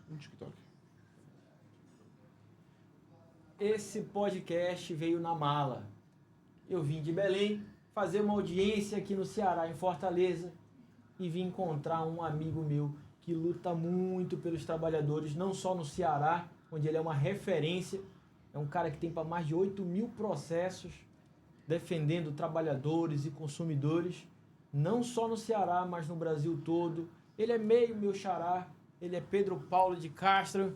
no TikTok. Esse podcast veio na mala. Eu vim de Belém fazer uma audiência aqui no Ceará, em Fortaleza, e vim encontrar um amigo meu que luta muito pelos trabalhadores, não só no Ceará, onde ele é uma referência, é um cara que tem para mais de 8.000 processos defendendo trabalhadores e consumidores, não só no Ceará, mas no Brasil todo. Ele é meio meu xará, ele é Pedro Paulo de Castro,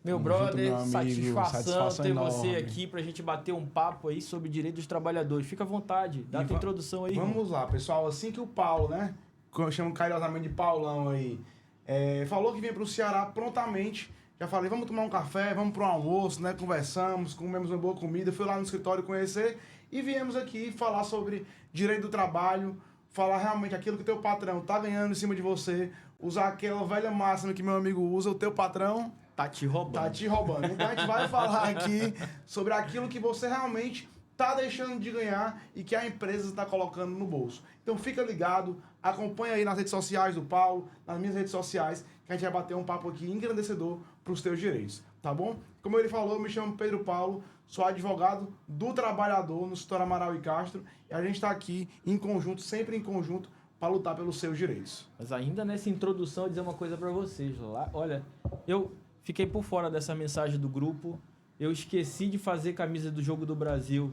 meu brother, junto, meu amigo. satisfação ter enorme. você aqui pra gente bater um papo aí sobre direito dos trabalhadores. Fica à vontade, dá a tua introdução aí. Vamos lá, pessoal. Assim que o Paulo, né, que eu chamo carinhosamente de Paulão aí, falou que vinha pro Ceará prontamente, já falei, vamos tomar um café, vamos pro almoço, né, conversamos, comemos uma boa comida, fui lá no escritório conhecer e viemos aqui falar sobre direito do trabalho, falar realmente aquilo que o teu patrão tá ganhando em cima de você, usar aquela velha máxima que meu amigo usa, o teu patrão Tá te roubando. tá te roubando. Então a gente vai falar aqui sobre aquilo que você realmente tá deixando de ganhar e que a empresa está colocando no bolso. Então fica ligado, acompanha aí nas redes sociais do Paulo, nas minhas redes sociais, que a gente vai bater um papo aqui engrandecedor para os teus direitos, tá bom? Como ele falou, eu me chamo Pedro Paulo, sou advogado do trabalhador no escritório Amaral e Castro, e a gente está aqui em conjunto, sempre em conjunto, para lutar pelos seus direitos. Mas ainda nessa introdução, eu dizer uma coisa para vocês. Lá, olha, eu fiquei por fora dessa mensagem do grupo, eu esqueci de fazer camisa do Jogo do Brasil,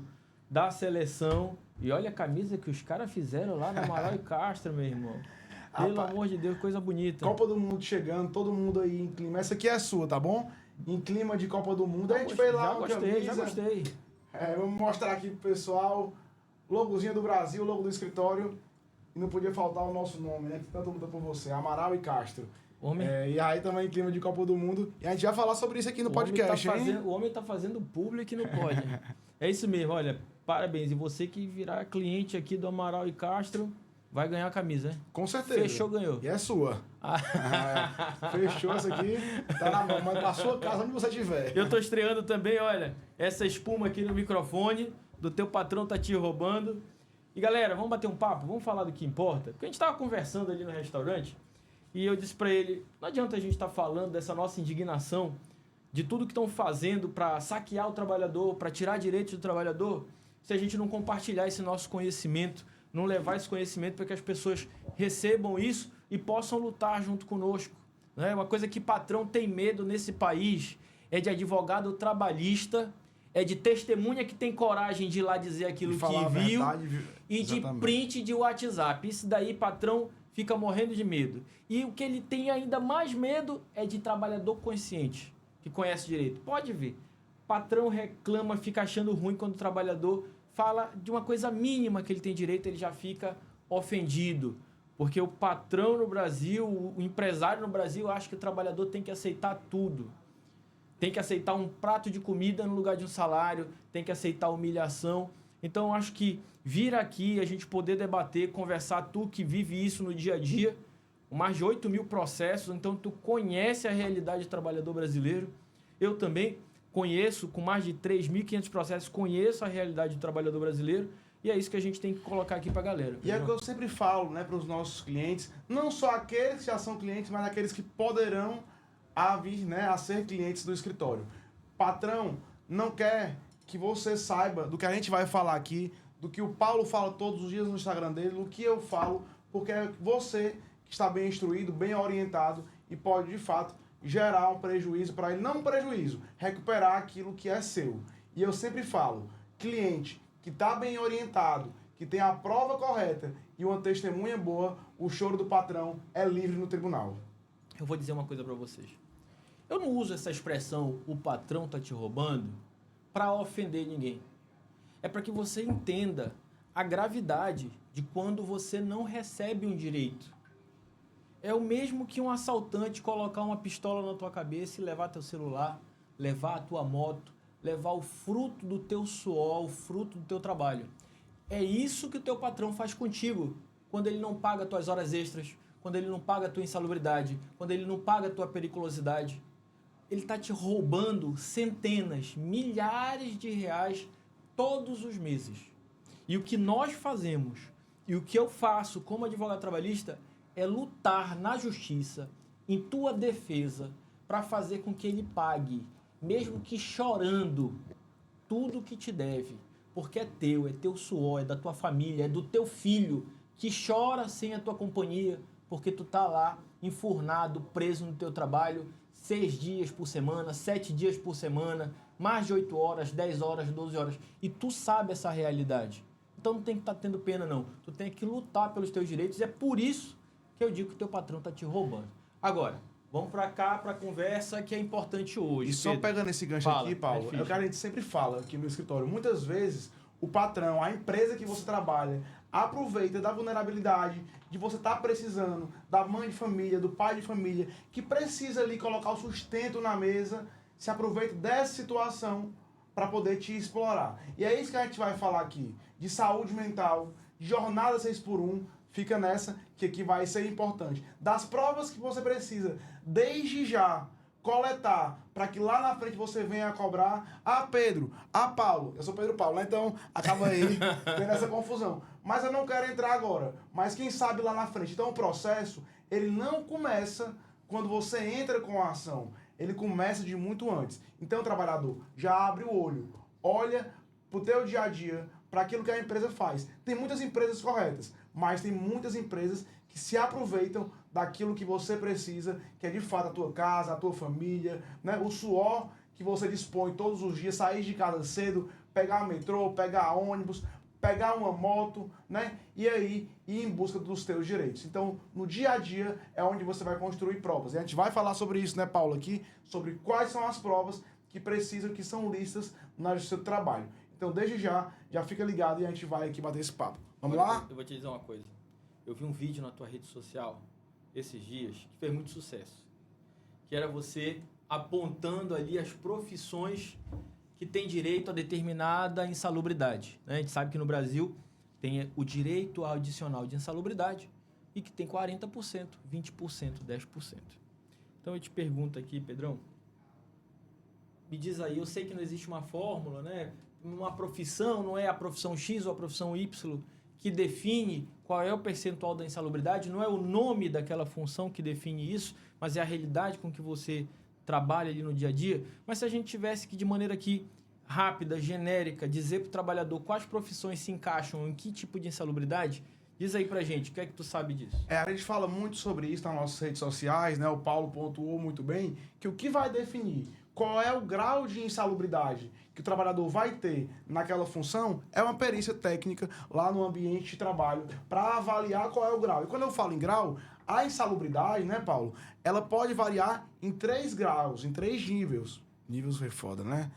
da seleção, e olha a camisa que os caras fizeram lá na Amaral e Castro, meu irmão. Pelo amor de Deus, coisa bonita. Copa do Mundo chegando, todo mundo aí em clima. Essa aqui é sua, tá bom? Em clima de Copa do Mundo. A gente fez lá uma camisa. Já gostei. Vamos mostrar aqui pro pessoal. Logozinho do Brasil, logo do escritório. E não podia faltar o nosso nome, né? Que tanto luta por você. Amaral e Castro. E aí também em clima de Copa do Mundo. E a gente vai falar sobre isso aqui no podcast, hein? O homem tá fazendo público e não pode. É isso mesmo, olha. Parabéns. E você que virar cliente aqui do Amaral e Castro, vai ganhar a camisa, né? Com certeza. Fechou, ganhou. E é sua. Fechou essa aqui. Tá na mão, mas na sua casa, onde você estiver. Eu tô estreando também, olha, essa espuma aqui no microfone, do teu patrão tá te roubando. E galera, vamos bater um papo? Vamos falar do que importa? Porque a gente tava conversando ali no restaurante e eu disse pra ele, não adianta a gente estar falando dessa nossa indignação, de tudo que estão fazendo para saquear o trabalhador, para tirar direitos do trabalhador, se a gente não compartilhar esse nosso conhecimento, não levar esse conhecimento para que as pessoas recebam isso e possam lutar junto conosco. Né? Uma coisa que patrão tem medo nesse país é de advogado trabalhista, é de testemunha que tem coragem de ir lá dizer aquilo que viu e de print de WhatsApp. Isso daí, patrão, fica morrendo de medo. E o que ele tem ainda mais medo é de trabalhador consciente, que conhece direito. Pode ver. Patrão reclama, fica achando ruim quando o trabalhador fala de uma coisa mínima que ele tem direito, ele já fica ofendido. Porque o patrão no Brasil, o empresário no Brasil, acha que o trabalhador tem que aceitar tudo. Tem que aceitar um prato de comida no lugar de um salário, tem que aceitar humilhação. Então, eu acho que vir aqui, a gente poder debater, conversar, tu que vive isso no dia a dia, mais de 8.000 processos, então tu conhece a realidade do trabalhador brasileiro. Eu também conheço, com mais de 3.500 processos, conheço a realidade do trabalhador brasileiro e é isso que a gente tem que colocar aqui pra galera. E é o que eu sempre falo, né, para os nossos clientes, não só aqueles que já são clientes, mas aqueles que poderão vir, né, a ser clientes do escritório. Patrão não quer que você saiba do que a gente vai falar aqui, do que o Paulo fala todos os dias no Instagram dele, do que eu falo, porque é você que está bem instruído, bem orientado e pode, de fato, gerar um prejuízo para ele. Não um prejuízo, recuperar aquilo que é seu. E eu sempre falo, cliente que está bem orientado, que tem a prova correta e uma testemunha boa, o choro do patrão é livre no tribunal. Eu vou dizer uma coisa para vocês. Eu não uso essa expressão, o patrão tá te roubando, para ofender ninguém. É para que você entenda a gravidade de quando você não recebe um direito. É o mesmo que um assaltante colocar uma pistola na tua cabeça e levar teu celular, levar a tua moto, levar o fruto do teu suor, o fruto do teu trabalho. É isso que o teu patrão faz contigo quando ele não paga tuas horas extras, quando ele não paga a tua insalubridade, quando ele não paga a tua periculosidade. Ele está te roubando centenas, milhares de reais todos os meses. E o que nós fazemos, e o que eu faço como advogado trabalhista, é lutar na justiça, em tua defesa, para fazer com que ele pague, mesmo que chorando, tudo que te deve. Porque é teu suor, é da tua família, é do teu filho que chora sem a tua companhia, porque tu tá lá enfurnado, preso no teu trabalho, 6 dias por semana, 7 dias por semana, mais de 8 horas, 10 horas, 12 horas. E tu sabe essa realidade. Então não tem que estar tendo pena, não. Tu tem que lutar pelos teus direitos. E é por isso que eu digo que o teu patrão tá te roubando. Agora, vamos para cá, para a conversa que é importante hoje. E só Pedro, pegando esse gancho aqui, Paulo, é o que a gente sempre fala aqui no escritório. Muitas vezes, o patrão, a empresa que você trabalha, aproveita da vulnerabilidade de você estar precisando da mãe de família, do pai de família, que precisa ali colocar o sustento na mesa, se aproveita dessa situação para poder te explorar. E é isso que a gente vai falar aqui, de saúde mental, de jornada 6x1, fica nessa, que aqui vai ser importante. Das provas que você precisa, desde já, coletar, para que lá na frente você venha a cobrar. Ah, Pedro, Paulo, eu sou Pedro Paulo, né? Então acaba aí tendo essa confusão. Mas eu não quero entrar agora, mas quem sabe lá na frente. Então o processo, ele não começa quando você entra com a ação, ele começa de muito antes. Então, trabalhador, já abre o olho, olha pro teu dia a dia, para aquilo que a empresa faz. Tem muitas empresas corretas, mas tem muitas empresas que se aproveitam daquilo que você precisa, que é de fato a tua casa, a tua família, né? O suor que você dispõe todos os dias, sair de casa cedo, pegar metrô, pegar ônibus, pegar uma moto, né? E aí ir em busca dos teus direitos. Então, no dia a dia é onde você vai construir provas. E a gente vai falar sobre isso, né, Paulo, aqui, sobre quais são as provas que precisam, que são listas na justiça do trabalho. Então, desde já fica ligado e a gente vai aqui bater esse papo. Vamos lá? Eu vou te dizer uma coisa. Eu vi um vídeo na tua rede social esses dias que fez muito sucesso. Que era você apontando ali as profissões que têm direito a determinada insalubridade, né? A gente sabe que no Brasil tem o direito adicional de insalubridade e que tem 40%, 20%, 10%. Então eu te pergunto aqui, Pedrão, me diz aí, eu sei que não existe uma fórmula, né? Uma profissão, não é a profissão X ou a profissão Y que define qual é o percentual da insalubridade, não é o nome daquela função que define isso, mas é a realidade com que você trabalha ali no dia a dia. Mas se a gente tivesse que, de maneira aqui rápida, genérica, dizer para o trabalhador quais profissões se encaixam em que tipo de insalubridade, diz aí pra gente, o que é que tu sabe disso? A gente fala muito sobre isso nas nossas redes sociais, né? O Paulo pontuou muito bem que o que vai definir qual é o grau de insalubridade que o trabalhador vai ter naquela função é uma perícia técnica lá no ambiente de trabalho para avaliar qual é o grau. E quando eu falo em grau, a insalubridade, né, Paulo, ela pode variar em 3 graus, em 3 níveis. Níveis foi foda, né?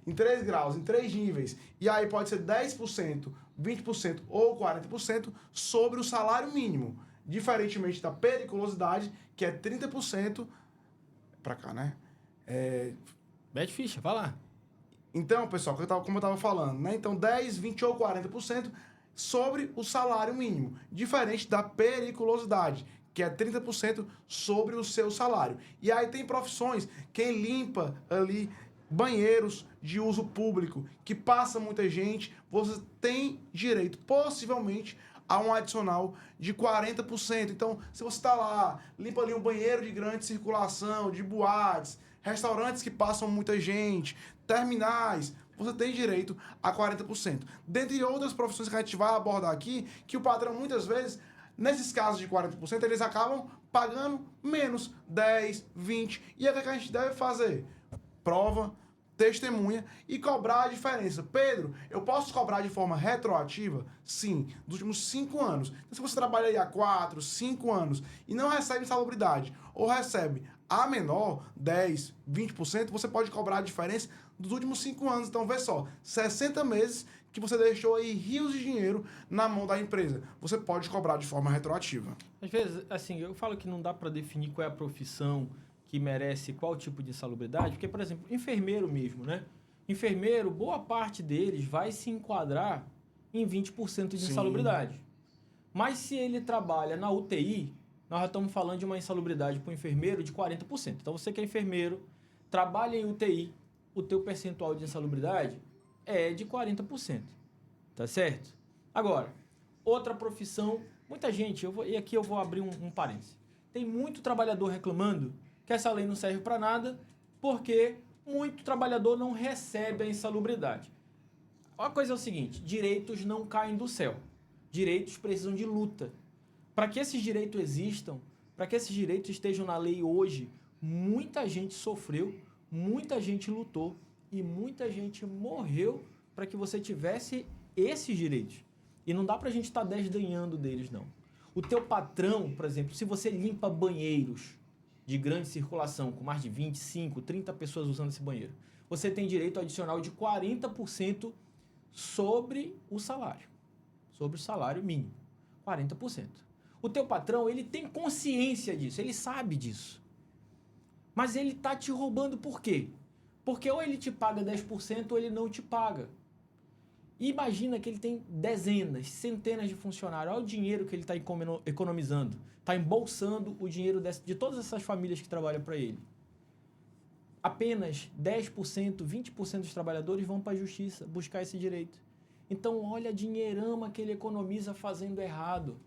Em 3 graus, em 3 níveis. E aí pode ser 10%, 20% ou 40% sobre o salário mínimo. Diferentemente da periculosidade, que é 30%. Pra cá, né? Bete ficha, vai lá. Então, pessoal, como eu estava falando, né? Então, 10, 20 ou 40% sobre o salário mínimo. Diferente da periculosidade, que é 30% sobre o seu salário. E aí tem profissões, quem limpa ali banheiros de uso público, que passa muita gente, você tem direito, possivelmente, a um adicional de 40%. Então, se você está lá, limpa ali um banheiro de grande circulação, de boates, restaurantes que passam muita gente, terminais, você tem direito a 40%. Dentre outras profissões que a gente vai abordar aqui, que o patrão, muitas vezes, nesses casos de 40%, eles acabam pagando menos, 10, 20%. E aí o que a gente deve fazer? Prova, testemunha e cobrar a diferença. Pedro, eu posso cobrar de forma retroativa? Sim, dos últimos 5 anos. Então, se você trabalha aí há 4, 5 anos e não recebe insalubridade, ou recebe a menor, 10, 20%, você pode cobrar a diferença dos últimos 5 anos. Então, vê só, 60 meses que você deixou aí rios de dinheiro na mão da empresa. Você pode cobrar de forma retroativa. Às vezes, assim, eu falo que não dá para definir qual é a profissão que merece qual tipo de insalubridade, porque, por exemplo, enfermeiro mesmo, né? Enfermeiro, boa parte deles vai se enquadrar em 20% de insalubridade. Mas se ele trabalha na UTI, nós já estamos falando de uma insalubridade para o enfermeiro de 40%. Então, você que é enfermeiro, trabalha em UTI, o teu percentual de insalubridade é de 40%. Tá certo? Agora, outra profissão, muita gente, e aqui eu vou abrir um parênteses. Tem muito trabalhador reclamando que essa lei não serve para nada, porque muito trabalhador não recebe a insalubridade. A coisa é o seguinte, direitos não caem do céu. Direitos precisam de luta. Para que esses direitos existam, para que esses direitos estejam na lei hoje, muita gente sofreu, muita gente lutou e muita gente morreu para que você tivesse esses direitos. E não dá para a gente estar desdenhando deles, não. O teu patrão, por exemplo, se você limpa banheiros de grande circulação, com mais de 25, 30 pessoas usando esse banheiro, você tem direito adicional de 40% sobre o salário mínimo, 40%. O teu patrão, ele tem consciência disso, ele sabe disso. Mas ele está te roubando por quê? Porque ou ele te paga 10% ou ele não te paga. E imagina que ele tem dezenas, centenas de funcionários. Olha o dinheiro que ele está economizando. Está embolsando o dinheiro de todas essas famílias que trabalham para ele. Apenas 10%, 20% dos trabalhadores vão para a justiça buscar esse direito. Então, olha a dinheirama que ele economiza fazendo errado.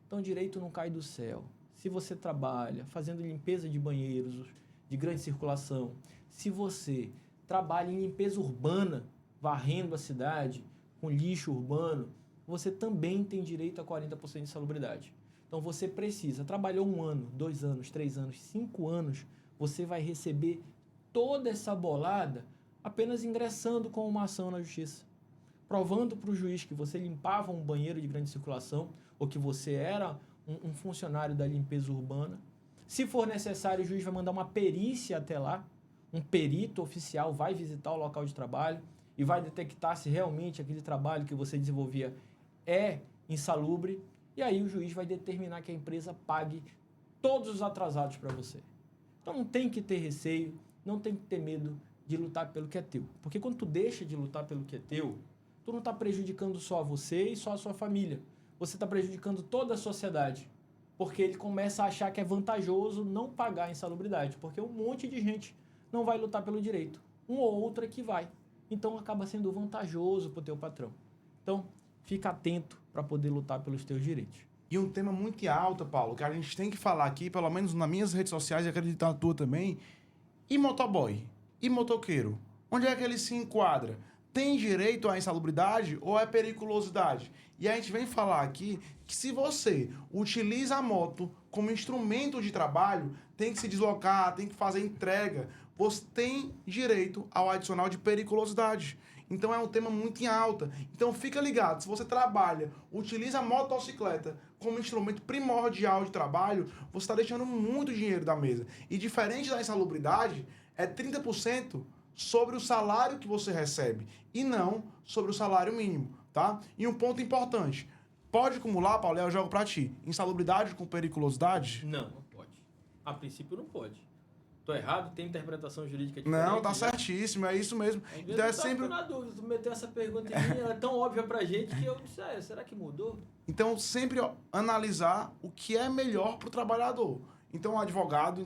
Então, o direito não cai do céu. Se você trabalha fazendo limpeza de banheiros de grande circulação, se você trabalha em limpeza urbana, varrendo a cidade, com lixo urbano, você também tem direito a 40% de salubridade. Então, você precisa. Trabalhou 1 ano, 2 anos, 3 anos, 5 anos, você vai receber toda essa bolada apenas ingressando com uma ação na justiça. Provando para o juiz que você limpava um banheiro de grande circulação ou que você era um funcionário da limpeza urbana. Se for necessário, o juiz vai mandar uma perícia até lá, um perito oficial vai visitar o local de trabalho e vai detectar se realmente aquele trabalho que você desenvolvia é insalubre, e aí o juiz vai determinar que a empresa pague todos os atrasados para você. Então não tem que ter receio, não tem que ter medo de lutar pelo que é teu. Porque quando tu deixa de lutar pelo que é teu, tu não está prejudicando só você e só a sua família. Você está prejudicando toda a sociedade. Porque ele começa a achar que é vantajoso não pagar a insalubridade. Porque um monte de gente não vai lutar pelo direito. Um ou outro é que vai. Então acaba sendo vantajoso para o teu patrão. Então, fica atento para poder lutar pelos teus direitos. E um tema muito alto, Paulo, que a gente tem que falar aqui, pelo menos nas minhas redes sociais, e acredito na tua também. E motoboy? E motoqueiro? Onde é que ele se enquadra? Tem direito à insalubridade ou é periculosidade? E a gente vem falar aqui que se você utiliza a moto como instrumento de trabalho, tem que se deslocar, tem que fazer entrega, você tem direito ao adicional de periculosidade. Então é um tema muito em alta. Então fica ligado, se você trabalha, utiliza a motocicleta como instrumento primordial de trabalho, você está deixando muito dinheiro da mesa. E diferente da insalubridade, é 30% sobre o salário que você recebe e não sobre o salário mínimo, tá? E um ponto importante, pode acumular, Paulo, eu jogo pra ti, insalubridade com periculosidade? Não, não pode. A princípio não pode. Tô errado? Tem interpretação jurídica diferente? Não, tá certíssimo, é isso mesmo. Então é sempre na dúvida, tu meteu essa pergunta em mim, ela é tão óbvia pra gente que eu disse, será que mudou? Então sempre analisar o que é melhor pro trabalhador. Então o advogado,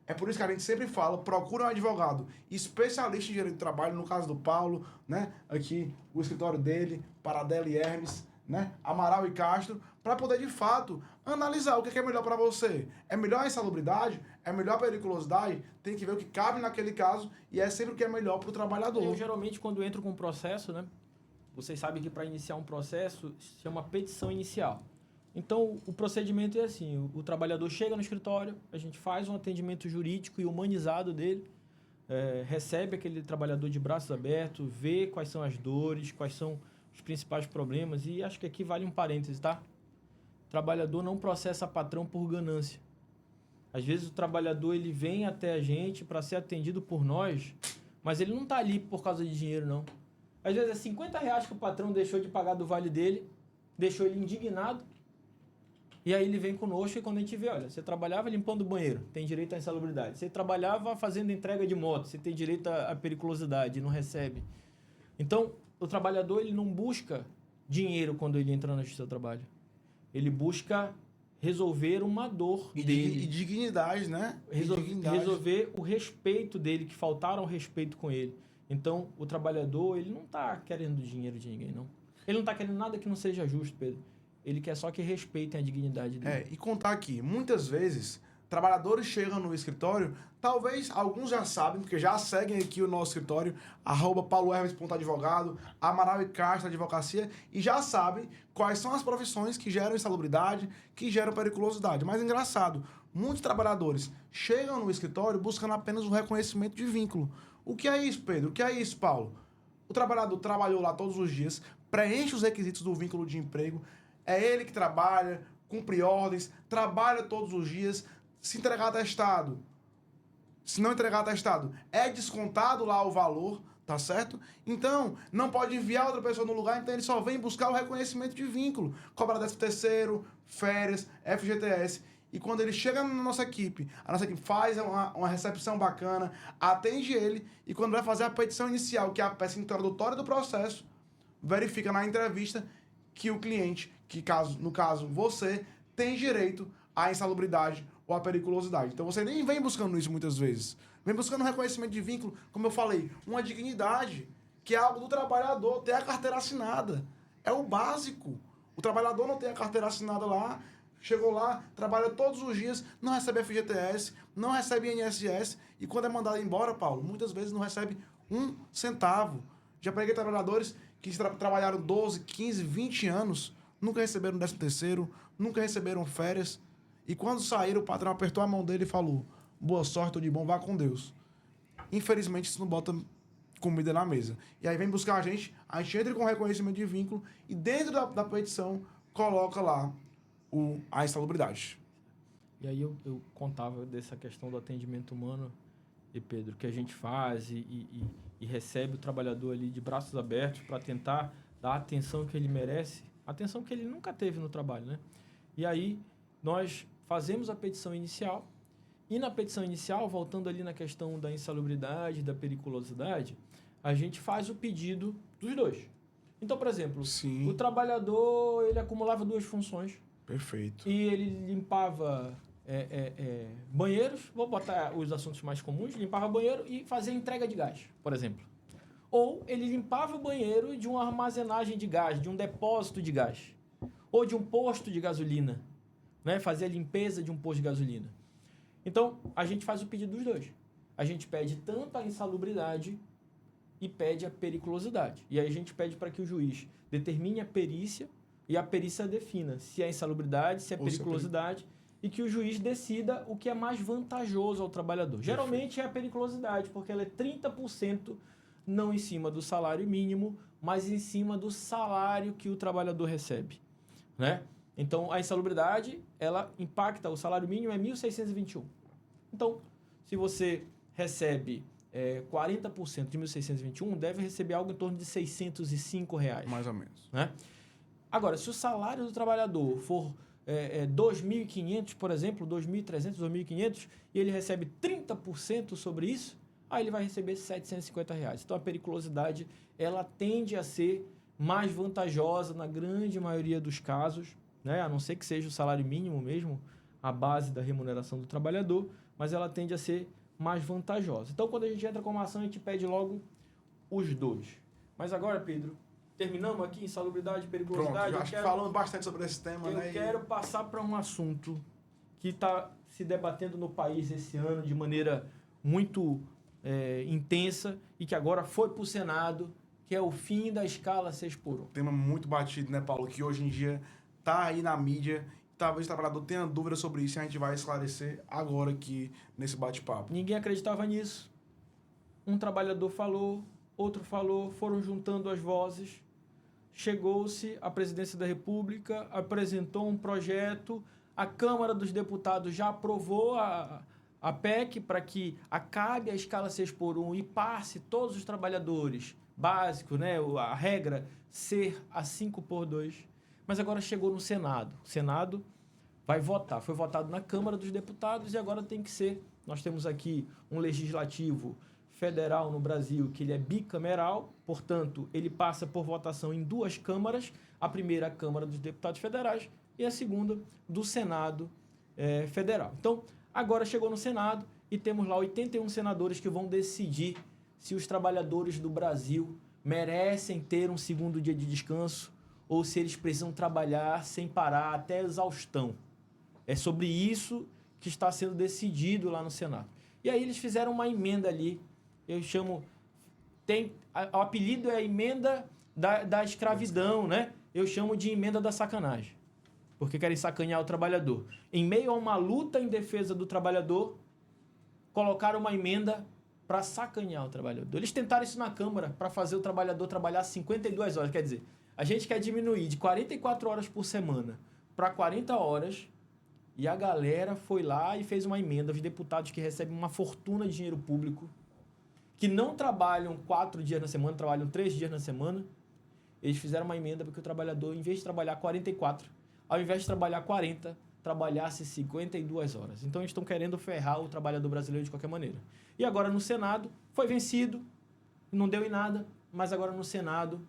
é por isso que a gente sempre fala, procura um advogado especialista em direito do trabalho, no caso do Paulo, né? Aqui, o escritório dele, Paradela e Hermes, né? Amaral e Castro, para poder, de fato, analisar o que é melhor para você. É melhor a insalubridade? É melhor a periculosidade? Tem que ver o que cabe naquele caso e é sempre o que é melhor para o trabalhador. Eu, geralmente, quando entro com um processo, né? Vocês sabem que para iniciar um processo, se chama petição inicial. Então, o procedimento é assim, o trabalhador chega no escritório, a gente faz um atendimento jurídico e humanizado dele, recebe aquele trabalhador de braços abertos, vê quais são as dores, quais são os principais problemas, e acho que aqui vale um parêntese, tá? O trabalhador não processa patrão por ganância. Às vezes o trabalhador ele vem até a gente para ser atendido por nós, mas ele não está ali por causa de dinheiro, não. Às vezes é 50 reais que o patrão deixou de pagar do vale dele, deixou ele indignado, e aí ele vem conosco e quando a gente vê, olha, você trabalhava limpando o banheiro, tem direito à insalubridade. Você trabalhava fazendo entrega de moto, você tem direito à periculosidade, não recebe. Então, o trabalhador ele não busca dinheiro quando ele entra na justiça do trabalho. Ele busca resolver uma dor dele. E dignidade, né? Resolver o respeito dele, que faltaram ao respeito com ele. Então, o trabalhador, ele não está querendo dinheiro de ninguém, não. Ele não está querendo nada que não seja justo, Pedro. Ele quer só que respeitem a dignidade dele. E contar aqui, muitas vezes trabalhadores chegam no escritório, talvez alguns já sabem, porque já seguem aqui o nosso escritório, @paulohermes.advogado, Amaral e Castro Advocacia, e já sabem quais são as profissões que geram insalubridade, que geram periculosidade. Mas engraçado, muitos trabalhadores chegam no escritório buscando apenas o reconhecimento de vínculo. O que é isso, Pedro? O que é isso, Paulo? O trabalhador trabalhou lá todos os dias, preenche os requisitos do vínculo de emprego, é ele que trabalha, cumpre ordens, trabalha todos os dias. Se entregar atestado, se não entregar atestado, é descontado lá o valor, tá certo? Então, não pode enviar outra pessoa no lugar, então ele só vem buscar o reconhecimento de vínculo. Cobrar 13º, férias, FGTS. E quando ele chega na nossa equipe, a nossa equipe faz uma recepção bacana, atende ele, e quando vai fazer a petição inicial, que é a peça introdutória do processo, verifica na entrevista que o cliente, no caso você, tem direito à insalubridade ou à periculosidade. Então você nem vem buscando isso muitas vezes. Vem buscando um reconhecimento de vínculo, como eu falei, uma dignidade, que é algo do trabalhador, ter a carteira assinada. É o básico. O trabalhador não tem a carteira assinada lá, chegou lá, trabalha todos os dias, não recebe FGTS, não recebe INSS, e quando é mandado embora, Paulo, muitas vezes não recebe um centavo. Já peguei trabalhadores que trabalharam 12, 15, 20 anos, nunca receberam 13º, nunca receberam férias, e quando saíram, o patrão apertou a mão dele e falou: boa sorte, tudo de bom, vá com Deus. Infelizmente, isso não bota comida na mesa. E aí vem buscar a gente entra com reconhecimento de vínculo e dentro da petição coloca lá a insalubridade. E aí eu contava dessa questão do atendimento humano, e Pedro, que a gente faz e recebe o trabalhador ali de braços abertos para tentar dar a atenção que ele merece, atenção que ele nunca teve no trabalho, né? E aí nós fazemos a petição inicial, e na petição inicial, voltando ali na questão da insalubridade, da periculosidade, a gente faz o pedido dos dois. Então, por exemplo, Sim. O trabalhador, ele acumulava 2 funções. Perfeito. E ele limpava banheiros, vou botar os assuntos mais comuns, limpava banheiro e fazia entrega de gás, por exemplo. Ou ele limpava o banheiro de uma armazenagem de gás, de um depósito de gás, ou de um posto de gasolina, né? Fazia a limpeza de um posto de gasolina. Então, a gente faz o pedido dos dois. A gente pede tanto a insalubridade e pede a periculosidade. E aí a gente pede para que o juiz determine a perícia e a perícia defina se é insalubridade, se é periculosidade, e que o juiz decida o que é mais vantajoso ao trabalhador. Perfeito. Geralmente é a periculosidade, porque ela é 30% não em cima do salário mínimo, mas em cima do salário que o trabalhador recebe, né? Então, a insalubridade, ela impacta, o salário mínimo é 1.621. Então, se você recebe 40% de 1.621, deve receber algo em torno de R$605. Mais ou menos. Né? Agora, se o salário do trabalhador for 2.500, por exemplo, 2.300, 2.500, e ele recebe 30% sobre isso, aí ele vai receber R$750. Então, a periculosidade, ela tende a ser mais vantajosa na grande maioria dos casos, né? A não ser que seja o salário mínimo mesmo, a base da remuneração do trabalhador, mas ela tende a ser mais vantajosa. Então, quando a gente entra com uma ação, a gente pede logo os dois. Mas agora, Pedro, terminamos aqui insalubridade e periculosidade. Pronto, acho que falamos bastante sobre esse tema, né? Eu quero passar para um assunto que está se debatendo no país esse ano de maneira muito intensa e que agora foi para o Senado, que é o fim da escala 6x1. Tema muito batido, né, Paulo? Que hoje em dia está aí na mídia. Talvez o trabalhador tenha dúvida sobre isso e a gente vai esclarecer agora aqui nesse bate-papo. Ninguém acreditava nisso. Um trabalhador falou, outro falou, foram juntando as vozes. Chegou-se à presidência da República, apresentou um projeto, a Câmara dos Deputados já aprovou a PEC para que acabe a escala 6x1 e passe todos os trabalhadores, básico, né? A regra ser a 5x2. Mas agora chegou no Senado. O Senado vai votar. Foi votado na Câmara dos Deputados e agora tem que ser. Nós temos aqui um legislativo federal no Brasil, que ele é bicameral, portanto, ele passa por votação em 2 câmaras, a primeira, a Câmara dos Deputados Federais, e a segunda, do Senado Federal. Então, agora chegou no Senado e temos lá 81 senadores que vão decidir se os trabalhadores do Brasil merecem ter um segundo dia de descanso ou se eles precisam trabalhar sem parar até a exaustão. É sobre isso que está sendo decidido lá no Senado. E aí eles fizeram uma emenda ali, eu chamo... o apelido é a emenda da escravidão, né? Eu chamo de emenda da sacanagem. Porque querem sacanear o trabalhador. Em meio a uma luta em defesa do trabalhador, colocaram uma emenda para sacanear o trabalhador. Eles tentaram isso na Câmara para fazer o trabalhador trabalhar 52 horas. Quer dizer, a gente quer diminuir de 44 horas por semana para 40 horas e a galera foi lá e fez uma emenda. Os deputados que recebem uma fortuna de dinheiro público, que não trabalham 4 dias na semana, trabalham 3 dias na semana, eles fizeram uma emenda para que o trabalhador, em vez de trabalhar 44, ao invés de trabalhar 40, trabalhasse 52 horas. Então, eles estão querendo ferrar o trabalhador brasileiro de qualquer maneira. E agora, no Senado, foi vencido, não deu em nada, mas agora no Senado,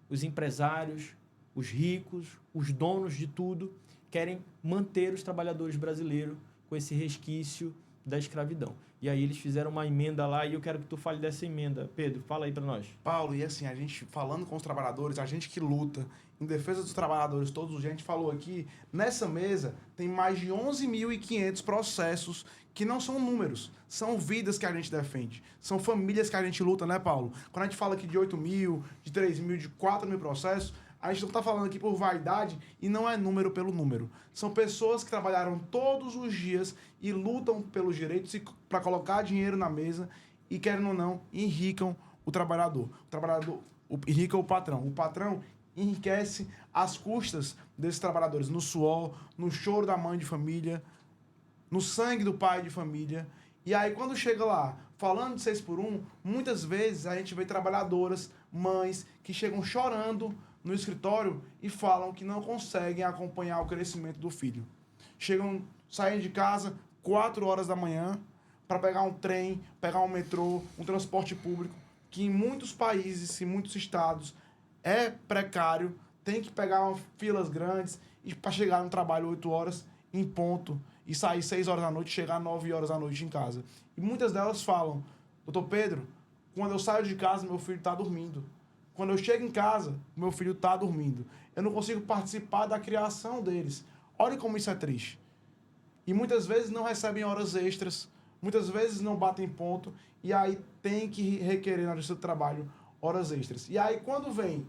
os empresários, os ricos, os donos de tudo, querem manter os trabalhadores brasileiros com esse resquício da escravidão. E aí eles fizeram uma emenda lá e eu quero que tu fale dessa emenda. Pedro, fala aí para nós. Paulo, e assim, a gente falando com os trabalhadores, a gente que luta em defesa dos trabalhadores todos os dias, a gente falou aqui, nessa mesa tem mais de 11.500 processos que não são números, são vidas que a gente defende, são famílias que a gente luta, né, Paulo? Quando a gente fala aqui de 8.000, de 3.000, de 4.000 processos, a gente não está falando aqui por vaidade e não é número pelo número. São pessoas que trabalharam todos os dias e lutam pelos direitos para colocar dinheiro na mesa e, querendo ou não, enricam o trabalhador. O trabalhador enrica o patrão. O patrão enriquece às custas desses trabalhadores, no suor, no choro da mãe de família, no sangue do pai de família. E aí, quando chega lá, falando de 6 por 1, muitas vezes a gente vê trabalhadoras, mães, que chegam chorando no escritório e falam que não conseguem acompanhar o crescimento do filho. Saem de casa 4 horas da manhã para pegar um trem, pegar um metrô, um transporte público, que em muitos países, em muitos estados, é precário, tem que pegar filas grandes e para chegar no trabalho 8 horas em ponto e sair 6 horas da noite e chegar 9 horas da noite em casa. E muitas delas falam, doutor Pedro, quando eu saio de casa, meu filho está dormindo. Quando eu chego em casa, meu filho está dormindo. Eu não consigo participar da criação deles. Olha como isso é triste. E muitas vezes não recebem horas extras, muitas vezes não batem ponto, e aí tem que requerer na justiça do trabalho horas extras. E aí quando vem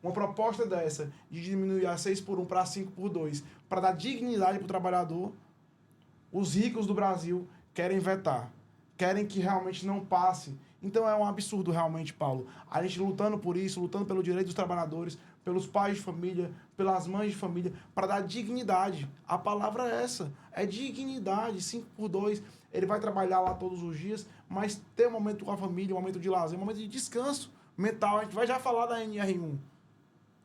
uma proposta dessa, de diminuir a 6 por 1 para 5 por 2, para dar dignidade para o trabalhador, os ricos do Brasil querem vetar, querem que realmente não passe. Então é um absurdo realmente, Paulo. A gente lutando por isso, lutando pelo direito dos trabalhadores, pelos pais de família, pelas mães de família, para dar dignidade. A palavra é essa, é dignidade, 5 por 2. Ele vai trabalhar lá todos os dias, mas ter um momento com a família, um momento de lazer, um momento de descanso mental. A gente vai já falar da NR1.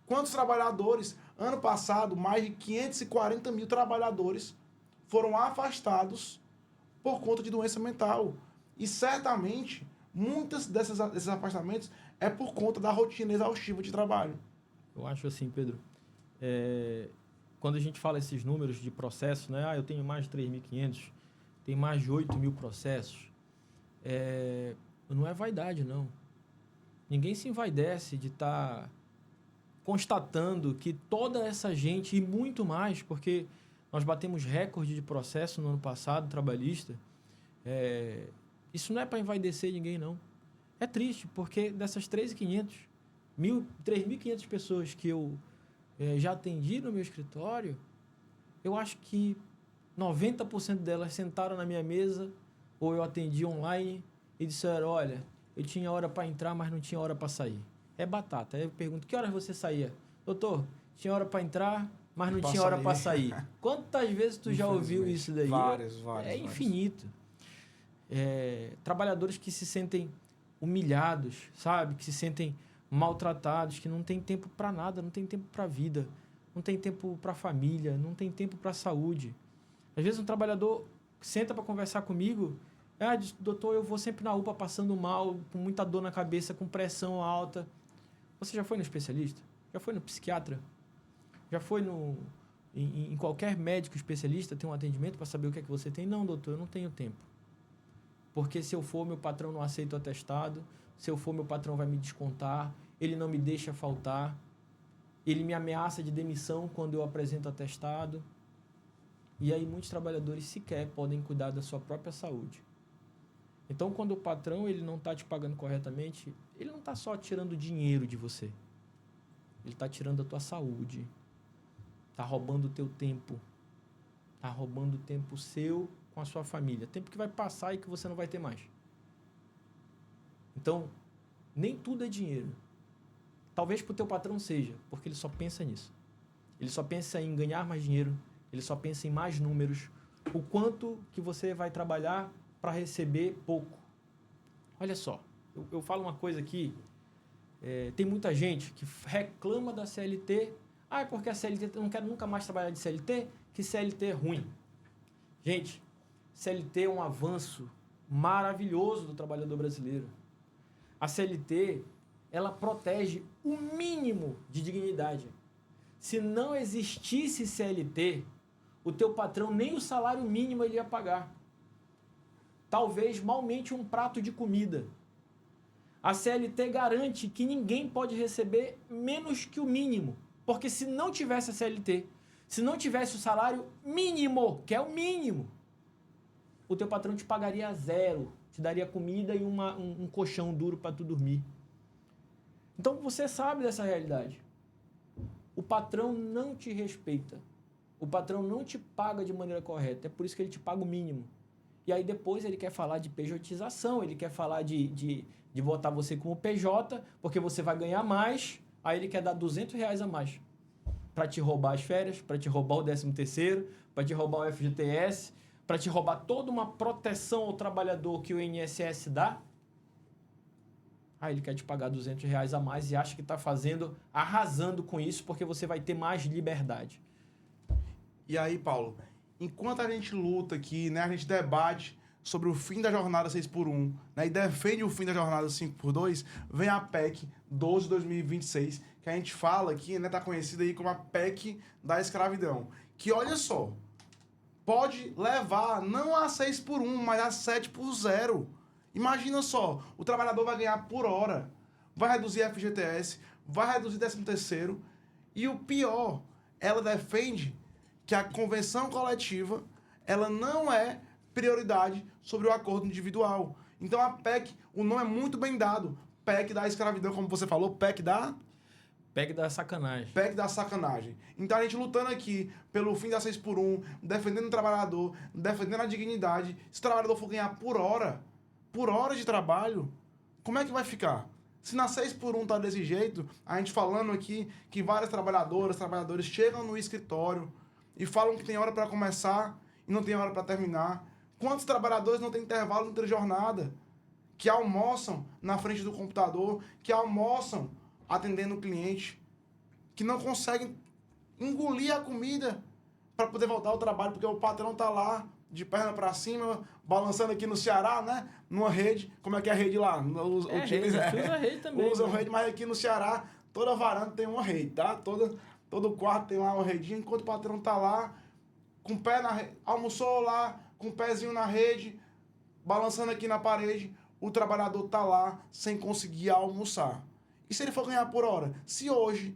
Quantos trabalhadores? Ano passado, mais de 540 mil trabalhadores foram afastados por conta de doença mental. E certamente, muitos desses afastamentos é por conta da rotina exaustiva de trabalho. Eu acho assim, Pedro, quando a gente fala esses números de processos, né? Eu tenho mais de 3.500, tem mais de 8.000 processos. Não é vaidade, não. Ninguém se envaidece de estar constatando que toda essa gente, e muito mais, porque nós batemos recorde de processo no ano passado, trabalhista, isso não é para envaidecer ninguém, não. É triste, porque dessas 3.500 pessoas que eu já atendi no meu escritório, eu acho que 90% delas sentaram na minha mesa, ou eu atendi online, e disseram, olha, eu tinha hora para entrar, mas não tinha hora para sair. É batata. Aí eu pergunto, que horas você saía? Doutor, tinha hora para entrar, mas não tinha hora para sair. Quantas vezes tu já ouviu isso daí? Várias. É infinito. Trabalhadores que se sentem humilhados, sabe? Que se sentem maltratados, que não tem tempo para nada, não tem tempo para vida, não tem tempo para família, não tem tempo para saúde. Às vezes um trabalhador senta para conversar comigo, diz, doutor, eu vou sempre na UPA passando mal, com muita dor na cabeça, com pressão alta. Você já foi no especialista? Já foi no psiquiatra? Já foi em qualquer médico especialista, tem um atendimento para saber o que é que você tem? Não, doutor, eu não tenho tempo. Porque se eu for, meu patrão não aceita o atestado. Se eu for, meu patrão vai me descontar. Ele não me deixa faltar. Ele me ameaça de demissão quando eu apresento atestado. E aí muitos trabalhadores sequer podem cuidar da sua própria saúde. Então, quando o patrão ele não está te pagando corretamente, ele não está só tirando dinheiro de você. Ele está tirando a tua saúde. Está roubando o teu tempo. Está roubando o tempo seu com a sua família. Tempo que vai passar e que você não vai ter mais. Então, nem tudo é dinheiro. Talvez para o teu patrão seja, porque ele só pensa nisso. Ele só pensa em ganhar mais dinheiro, ele só pensa em mais números, o quanto que você vai trabalhar para receber pouco. Olha só, eu falo uma coisa aqui, tem muita gente que reclama da CLT, é porque a CLT, eu não quero nunca mais trabalhar de CLT, que CLT é ruim. Gente, CLT é um avanço maravilhoso do trabalhador brasileiro. A CLT, ela protege o mínimo de dignidade. Se não existisse CLT, o teu patrão nem o salário mínimo ele ia pagar. Talvez malmente um prato de comida. A CLT garante que ninguém pode receber menos que o mínimo. Porque se não tivesse a CLT, se não tivesse o salário mínimo, que é o mínimo, o teu patrão te pagaria zero, te daria comida e um colchão duro para tu dormir. Então você sabe dessa realidade. O patrão não te respeita. O patrão não te paga de maneira correta. É por isso que ele te paga o mínimo. E aí depois ele quer falar de pejotização, ele quer falar de botar você como PJ, porque você vai ganhar mais, aí ele quer dar R$200 a mais. Para te roubar as férias, para te roubar o 13º, para te roubar o FGTS, para te roubar toda uma proteção ao trabalhador que o INSS dá. Aí ele quer te pagar R$200 a mais e acha que está arrasando com isso, porque você vai ter mais liberdade. E aí, Paulo, enquanto a gente luta aqui, né, a gente debate sobre o fim da jornada 6x1, né, e defende o fim da jornada 5x2, vem a PEC 12 de 2026, que a gente fala aqui, né, tá conhecida aí como a PEC da escravidão. Que, olha só, pode levar não a 6x1, mas a 7x0. Imagina só, o trabalhador vai ganhar por hora, vai reduzir FGTS, vai reduzir 13º, e o pior, ela defende que a convenção coletiva, ela não é prioridade sobre o acordo individual. Então a PEC, o nome é muito bem dado, PEC da escravidão, como você falou, PEC da sacanagem. PEC da sacanagem. Então a gente lutando aqui pelo fim da 6x1, defendendo o trabalhador, defendendo a dignidade. Se o trabalhador for ganhar por hora de trabalho, como é que vai ficar? Se na 6x1 tá desse jeito, a gente falando aqui que várias trabalhadores chegam no escritório e falam que tem hora para começar e não tem hora para terminar. Quantos trabalhadores não tem intervalo entre jornada? Que almoçam na frente do computador, que almoçam atendendo o cliente, que não conseguem engolir a comida para poder voltar ao trabalho, porque o patrão tá lá, de perna para cima, balançando aqui no Ceará, né? Numa rede. Como é que é a rede lá? Usa a rede também. Usa rede, mas aqui no Ceará, toda varanda tem uma rede, tá? Todo quarto tem lá uma redinha, enquanto o patrão tá lá, com o pé na rede, almoçou lá, com o pezinho na rede, balançando aqui na parede, o trabalhador tá lá sem conseguir almoçar. E se ele for ganhar por hora? Se hoje,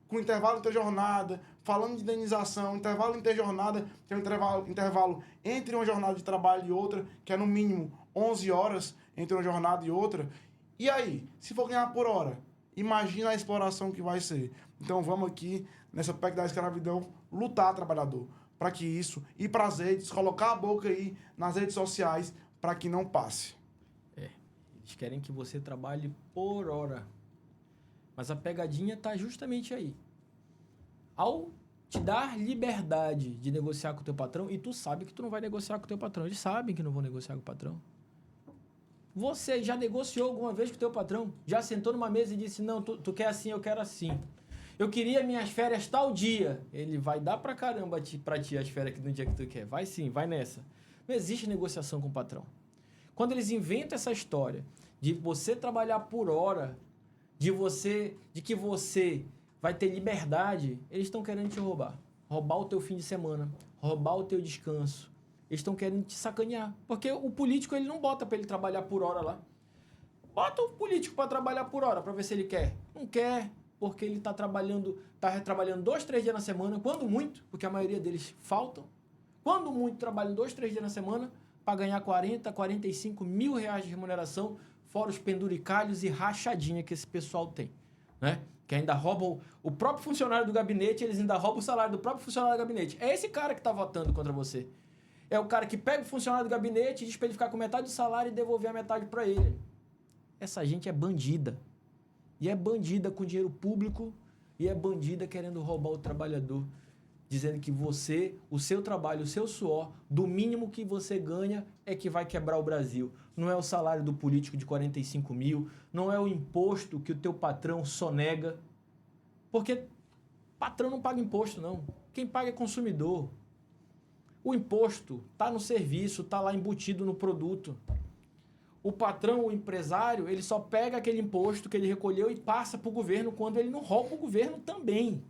com intervalo interjornada, falando de indenização, intervalo interjornada, que é um intervalo entre uma jornada de trabalho e outra, que é no mínimo 11 horas entre uma jornada e outra. E aí, se for ganhar por hora, imagina a exploração que vai ser. Então vamos aqui, nessa PEC da escravidão, lutar, trabalhador, para que isso, ir para as redes, colocar a boca aí nas redes sociais, para que não passe. Eles querem que você trabalhe por hora. Mas a pegadinha está justamente aí. Ao te dar liberdade de negociar com o teu patrão, e tu sabe que tu não vai negociar com o teu patrão, eles sabem que não vão negociar com o patrão. Você já negociou alguma vez com o teu patrão? Já sentou numa mesa e disse, não, tu quer assim, eu quero assim. Eu queria minhas férias tal dia. Ele vai dar pra caramba pra ti as férias no dia que tu quer. Vai sim, vai nessa. Não existe negociação com o patrão. Quando eles inventam essa história de você trabalhar por hora, de que você vai ter liberdade, eles estão querendo te roubar. Roubar o teu fim de semana, roubar o teu descanso. Eles estão querendo te sacanear. Porque o político, ele não bota para ele trabalhar por hora lá. Bota o político para trabalhar por hora, para ver se ele quer. Não quer, porque ele tá retrabalhando 2, 3 dias na semana, quando muito, porque a maioria deles faltam. Quando muito, trabalham 2, 3 dias na semana para ganhar 40, 45 mil reais de remuneração, fora os penduricalhos e rachadinha que esse pessoal tem, né? Que ainda roubam o próprio funcionário do gabinete, eles ainda roubam o salário do próprio funcionário do gabinete. É esse cara que está votando contra você. É o cara que pega o funcionário do gabinete e diz para ele ficar com metade do salário e devolver a metade para ele. Essa gente é bandida. E é bandida com dinheiro público e é bandida querendo roubar o trabalhador. Dizendo que você, o seu trabalho, o seu suor, do mínimo que você ganha é que vai quebrar o Brasil. Não é o salário do político de 45 mil, não é o imposto que o teu patrão sonega. Porque patrão não paga imposto, não. Quem paga é consumidor. O imposto está no serviço, está lá embutido no produto. O patrão, o empresário, ele só pega aquele imposto que ele recolheu e passa para o governo quando ele não rouba o governo também.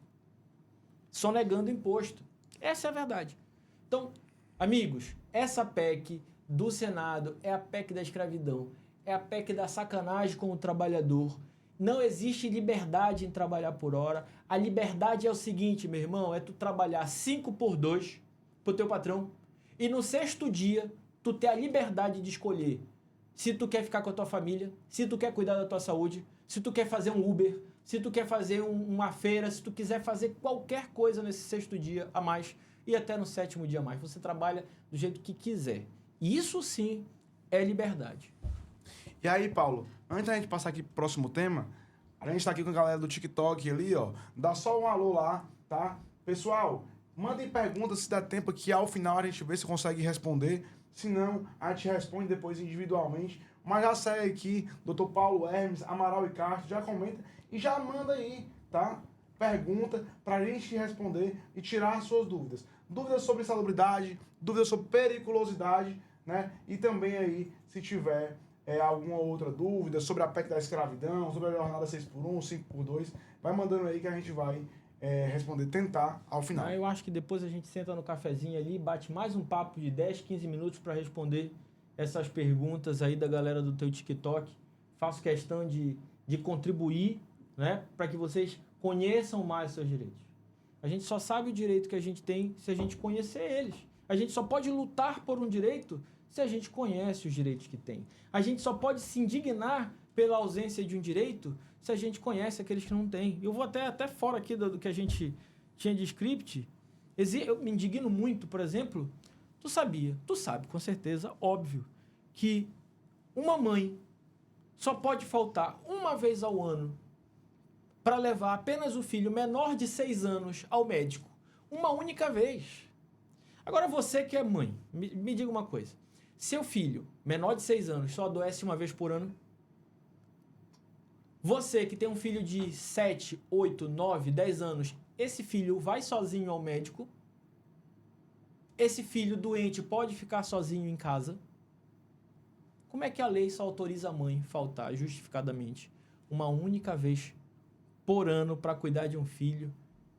Sonegando imposto. Essa é a verdade. Então, amigos, essa PEC do Senado é a PEC da escravidão. É a PEC da sacanagem com o trabalhador. Não existe liberdade em trabalhar por hora. A liberdade é o seguinte, meu irmão, é tu trabalhar 5 por 2 pro teu patrão e no 6º dia tu ter a liberdade de escolher se tu quer ficar com a tua família, se tu quer cuidar da tua saúde, se tu quer fazer um Uber, se tu quer fazer uma feira, se tu quiser fazer qualquer coisa nesse 6º dia a mais e até no 7º dia a mais. Você trabalha do jeito que quiser. Isso sim é liberdade. E aí, Paulo, antes da gente passar aqui pro próximo tema, a gente tá aqui com a galera do TikTok ali, ó. Dá só um alô lá, tá? Pessoal, mandem perguntas se dá tempo que ao final a gente vê se consegue responder. Se não, a gente responde depois individualmente. Mas já segue aqui, Dr. Paulo Hermes, Amaral e Castro, já comenta e já manda aí, tá? Pergunta pra gente responder e tirar as suas dúvidas. Dúvidas sobre salubridade, dúvidas sobre periculosidade, né? E também aí, se tiver alguma outra dúvida sobre a PEC da escravidão, sobre a jornada 6x1, 5x2, vai mandando aí que a gente vai responder, tentar ao final. Eu acho que depois a gente senta no cafezinho ali, bate mais um papo de 10, 15 minutos para responder essas perguntas aí da galera do teu TikTok. Faço questão de contribuir, né, para que vocês conheçam mais os seus direitos. A gente só sabe o direito que a gente tem se a gente conhecer eles. A gente só pode lutar por um direito se a gente conhece os direitos que tem. A gente só pode se indignar pela ausência de um direito se a gente conhece aqueles que não têm. Eu vou até fora aqui do que a gente tinha de script. Eu me indigno muito, por exemplo, tu sabe com certeza, óbvio, que uma mãe só pode faltar uma vez ao ano para levar apenas o filho menor de 6 anos ao médico. Uma única vez. Agora você que é mãe, me diga uma coisa. Seu filho, menor de 6 anos, só adoece uma vez por ano? Você que tem um filho de 7, 8, 9, 10 anos, esse filho vai sozinho ao médico? Esse filho doente pode ficar sozinho em casa? Como é que a lei só autoriza a mãe faltar justificadamente uma única vez por ano para cuidar de um filho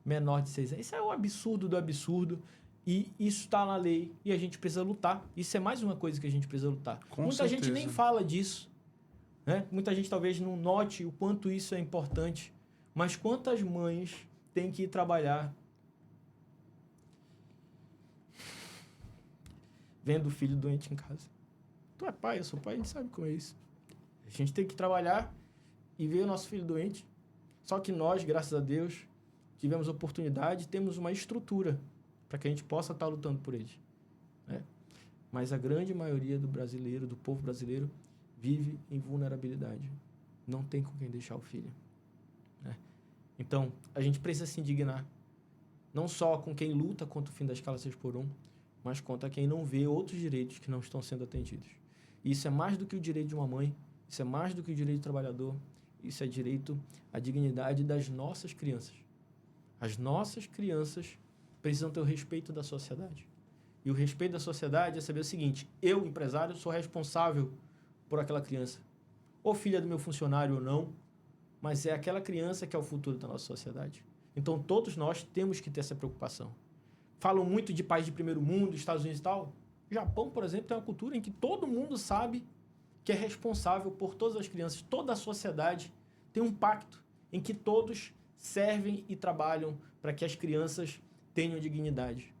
menor de 6 anos? Isso é o absurdo do absurdo. E isso está na lei e a gente precisa lutar. Isso é mais uma coisa que a gente precisa lutar. Muita gente nem fala disso, né? Muita gente talvez não note o quanto isso é importante. Mas quantas mães têm que ir trabalhar vendo o filho doente em casa? Tu é pai, eu sou pai, a gente sabe como é isso. A gente tem que trabalhar e ver o nosso filho doente. Só que nós, graças a Deus, tivemos oportunidade, temos uma estrutura para que a gente possa estar lutando por eles, né? Mas a grande maioria do brasileiro, do povo brasileiro, vive em vulnerabilidade. Não tem com quem deixar o filho, né? Então, a gente precisa se indignar, não só com quem luta contra o fim da escala 6x1, mas contra quem não vê outros direitos que não estão sendo atendidos. E isso é mais do que o direito de uma mãe, isso é mais do que o direito do trabalhador, isso é direito à dignidade das nossas crianças. As nossas crianças precisam ter o respeito da sociedade. E o respeito da sociedade é saber o seguinte: eu, empresário, sou responsável por aquela criança. Ou filha do meu funcionário ou não, mas é aquela criança que é o futuro da nossa sociedade. Então, todos nós temos que ter essa preocupação. Falam muito de país de primeiro mundo, Estados Unidos e tal. O Japão, por exemplo, tem uma cultura em que todo mundo sabe que é responsável por todas as crianças. Toda a sociedade tem um pacto em que todos servem e trabalham para que as crianças tenham dignidade.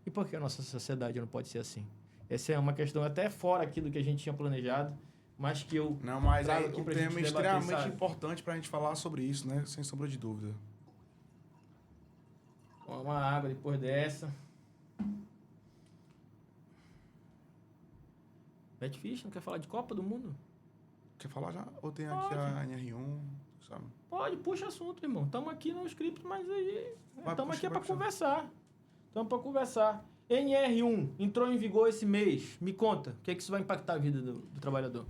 E por que a nossa sociedade não pode ser assim? Essa é uma questão até fora aqui do que a gente tinha planejado, mas que eu Não, mas trago é aqui um pra tema gente debater, extremamente sabe? importante pra gente falar sobre isso, né? Sem sombra de dúvida. Uma água depois dessa. Betfish, não quer falar de Copa do Mundo? Quer falar já? Ou tem aqui Pode. a NR1, sabe? Pode, puxa assunto, irmão. Estamos aqui no script, mas aí Vai, estamos puxa, aqui vai para puxando. conversar. Estamos para conversar. NR1 entrou em vigor esse mês. Me conta, o que é que isso vai impactar a vida do trabalhador?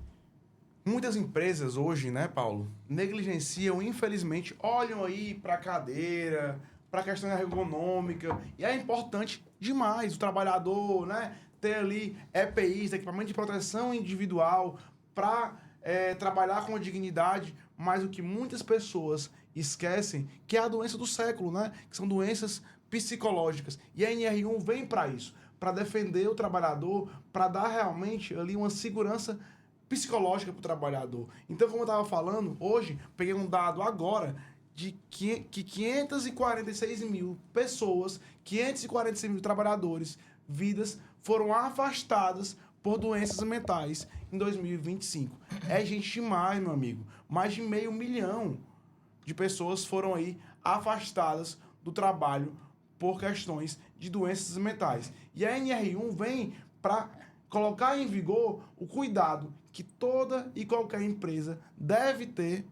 Muitas empresas hoje, né, Paulo, negligenciam, infelizmente, olham aí para a cadeira, para a questão ergonômica, e é importante demais o trabalhador, né, ter ali EPIs, equipamento de proteção individual, para trabalhar com dignidade, mas o que muitas pessoas esquecem, que é a doença do século, né, que são doenças psicológicas, e a NR1 vem para isso, para defender o trabalhador, para dar realmente ali uma segurança psicológica para o trabalhador. Então, como eu estava falando, hoje, peguei um dado agora de que 546 mil pessoas, 546 mil trabalhadores, vidas, foram afastadas por doenças mentais em 2025. É gente demais, meu amigo. Mais de 500 mil de pessoas foram aí afastadas do trabalho por questões de doenças mentais. E a NR1 vem para colocar em vigor o cuidado que toda e qualquer empresa deve ter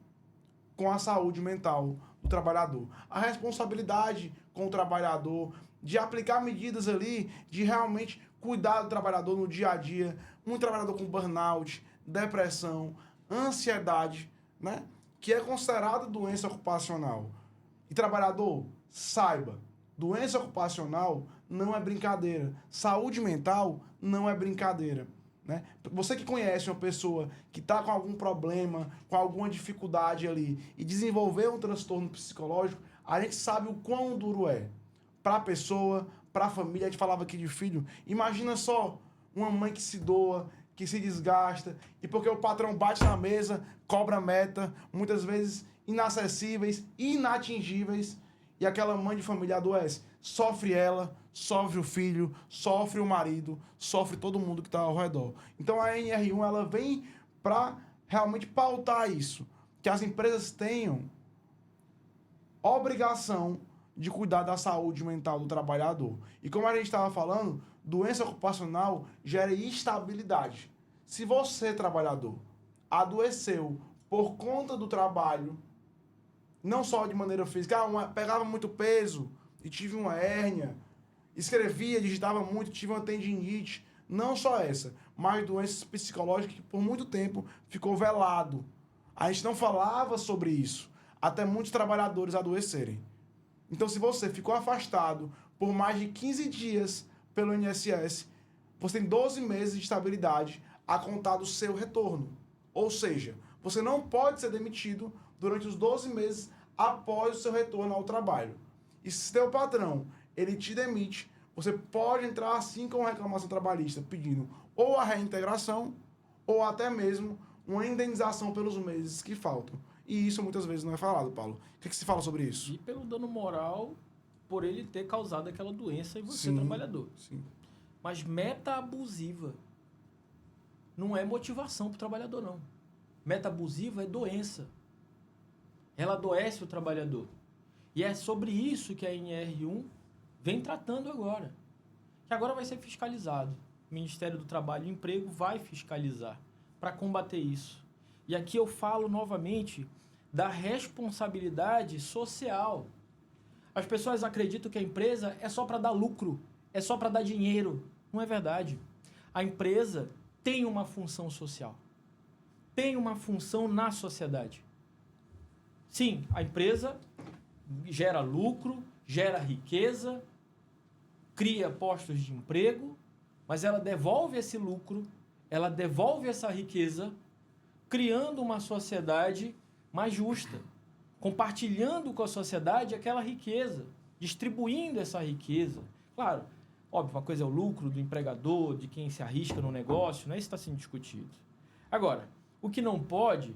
com a saúde mental do trabalhador. A responsabilidade com o trabalhador, de aplicar medidas ali, de realmente cuidar do trabalhador no dia a dia. Muito trabalhador com burnout, depressão, ansiedade, né? Que é considerada doença ocupacional. E trabalhador, saiba, doença ocupacional não é brincadeira. Saúde mental não é brincadeira. Né? Você que conhece uma pessoa que está com algum problema, com alguma dificuldade ali e desenvolveu um transtorno psicológico, a gente sabe o quão duro é. Para a pessoa, para a família, a gente falava aqui de filho, imagina só uma mãe que se doa, que se desgasta, e porque o patrão bate na mesa, cobra meta, muitas vezes inacessíveis, inatingíveis, e aquela mãe de família adoece. Sofre ela, sofre o filho, sofre o marido, sofre todo mundo que está ao redor. Então a NR1 ela vem para realmente pautar isso, que as empresas tenham obrigação de cuidar da saúde mental do trabalhador. E como a gente estava falando, doença ocupacional gera instabilidade. Se você, trabalhador, adoeceu por conta do trabalho, não só de maneira física, pegava muito peso e tive uma hérnia, escrevia, digitava muito, tive uma tendinite, não só essa, mas doenças psicológicas que por muito tempo ficou velado. A gente não falava sobre isso, até muitos trabalhadores adoecerem. Então, se você ficou afastado por mais de 15 dias pelo INSS, você tem 12 meses de estabilidade a contar do seu retorno. Ou seja, você não pode ser demitido durante os 12 meses após o seu retorno ao trabalho. E se seu patrão ele te demite, você pode entrar assim com reclamação trabalhista pedindo ou a reintegração ou até mesmo uma indenização pelos meses que faltam. E isso muitas vezes não é falado, Paulo. O que se fala sobre isso? E pelo dano moral por ele ter causado aquela doença em você, Sim, trabalhador. sim. Mas meta abusiva não é motivação para o trabalhador, não. Meta abusiva é doença. Ela adoece o trabalhador. E é sobre isso que a NR1 vem tratando agora. Que agora vai ser fiscalizado. O Ministério do Trabalho e Emprego vai fiscalizar para combater isso. E aqui eu falo novamente da responsabilidade social. As pessoas acreditam que a empresa é só para dar lucro, é só para dar dinheiro. Não é verdade. A empresa tem uma função social. Tem uma função na sociedade. Sim, a empresa gera lucro, gera riqueza, cria postos de emprego, mas ela devolve esse lucro, ela devolve essa riqueza, criando uma sociedade mais justa, compartilhando com a sociedade aquela riqueza, distribuindo essa riqueza. Claro, óbvio, uma coisa é o lucro do empregador, de quem se arrisca no negócio, não é isso que está sendo discutido. Agora, o que não pode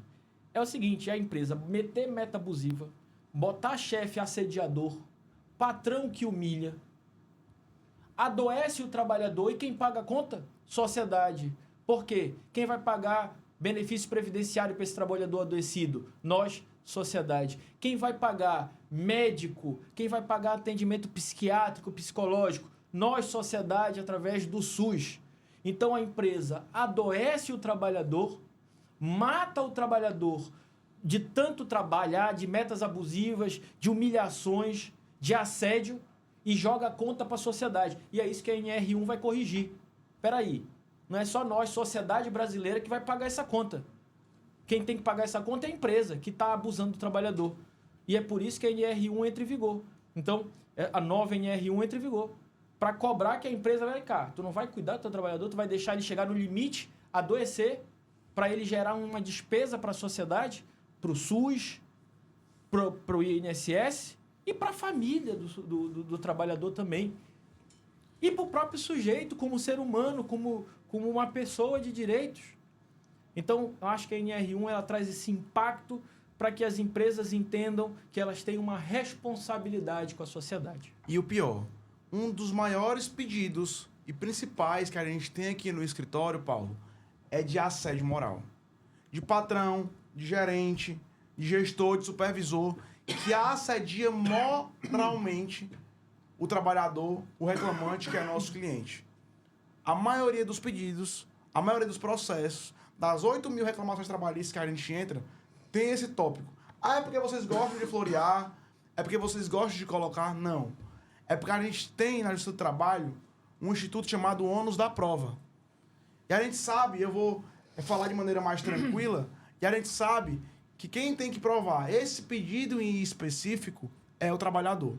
é o seguinte, a empresa meter meta abusiva, botar chefe assediador, patrão que humilha, adoece o trabalhador e quem paga a conta? Sociedade. Por quê? Quem vai pagar benefício previdenciário para esse trabalhador adoecido? Nós, sociedade. Quem vai pagar médico? Quem vai pagar atendimento psiquiátrico, psicológico? Nós, sociedade, através do SUS. Então a empresa adoece o trabalhador, mata o trabalhador de tanto trabalhar, de metas abusivas, de humilhações, de assédio e joga a conta para a sociedade. E é isso que a NR1 vai corrigir. Espera aí, não é só nós, sociedade brasileira, que vai pagar essa conta. Quem tem que pagar essa conta é a empresa que está abusando do trabalhador. E é por isso que a NR1 entra em vigor. Então, a nova NR1 entra em vigor. Para cobrar que a empresa vai cá. Tu não vai cuidar do teu trabalhador, tu vai deixar ele chegar no limite, adoecer, para ele gerar uma despesa para a sociedade, para o SUS, para o INSS e para a família do trabalhador também. E para o próprio sujeito, como ser humano, como uma pessoa de direitos. Então, eu acho que a NR1 ela traz esse impacto para que as empresas entendam que elas têm uma responsabilidade com a sociedade. E o pior, um dos maiores pedidos e principais que a gente tem aqui no escritório, Paulo, é de assédio moral. De patrão, de gerente, de gestor, de supervisor, que assedia moralmente o trabalhador, o reclamante, que é nosso cliente. A maioria dos pedidos, a maioria dos processos, das 8.000 reclamações trabalhistas que a gente entra, tem esse tópico. Ah, é porque vocês gostam de florear? É porque vocês gostam de colocar? Não. É porque a gente tem na Justiça do Trabalho um instituto chamado ônus da prova. E a gente sabe, eu vou falar de maneira mais tranquila, e a gente sabe que quem tem que provar esse pedido em específico é o trabalhador.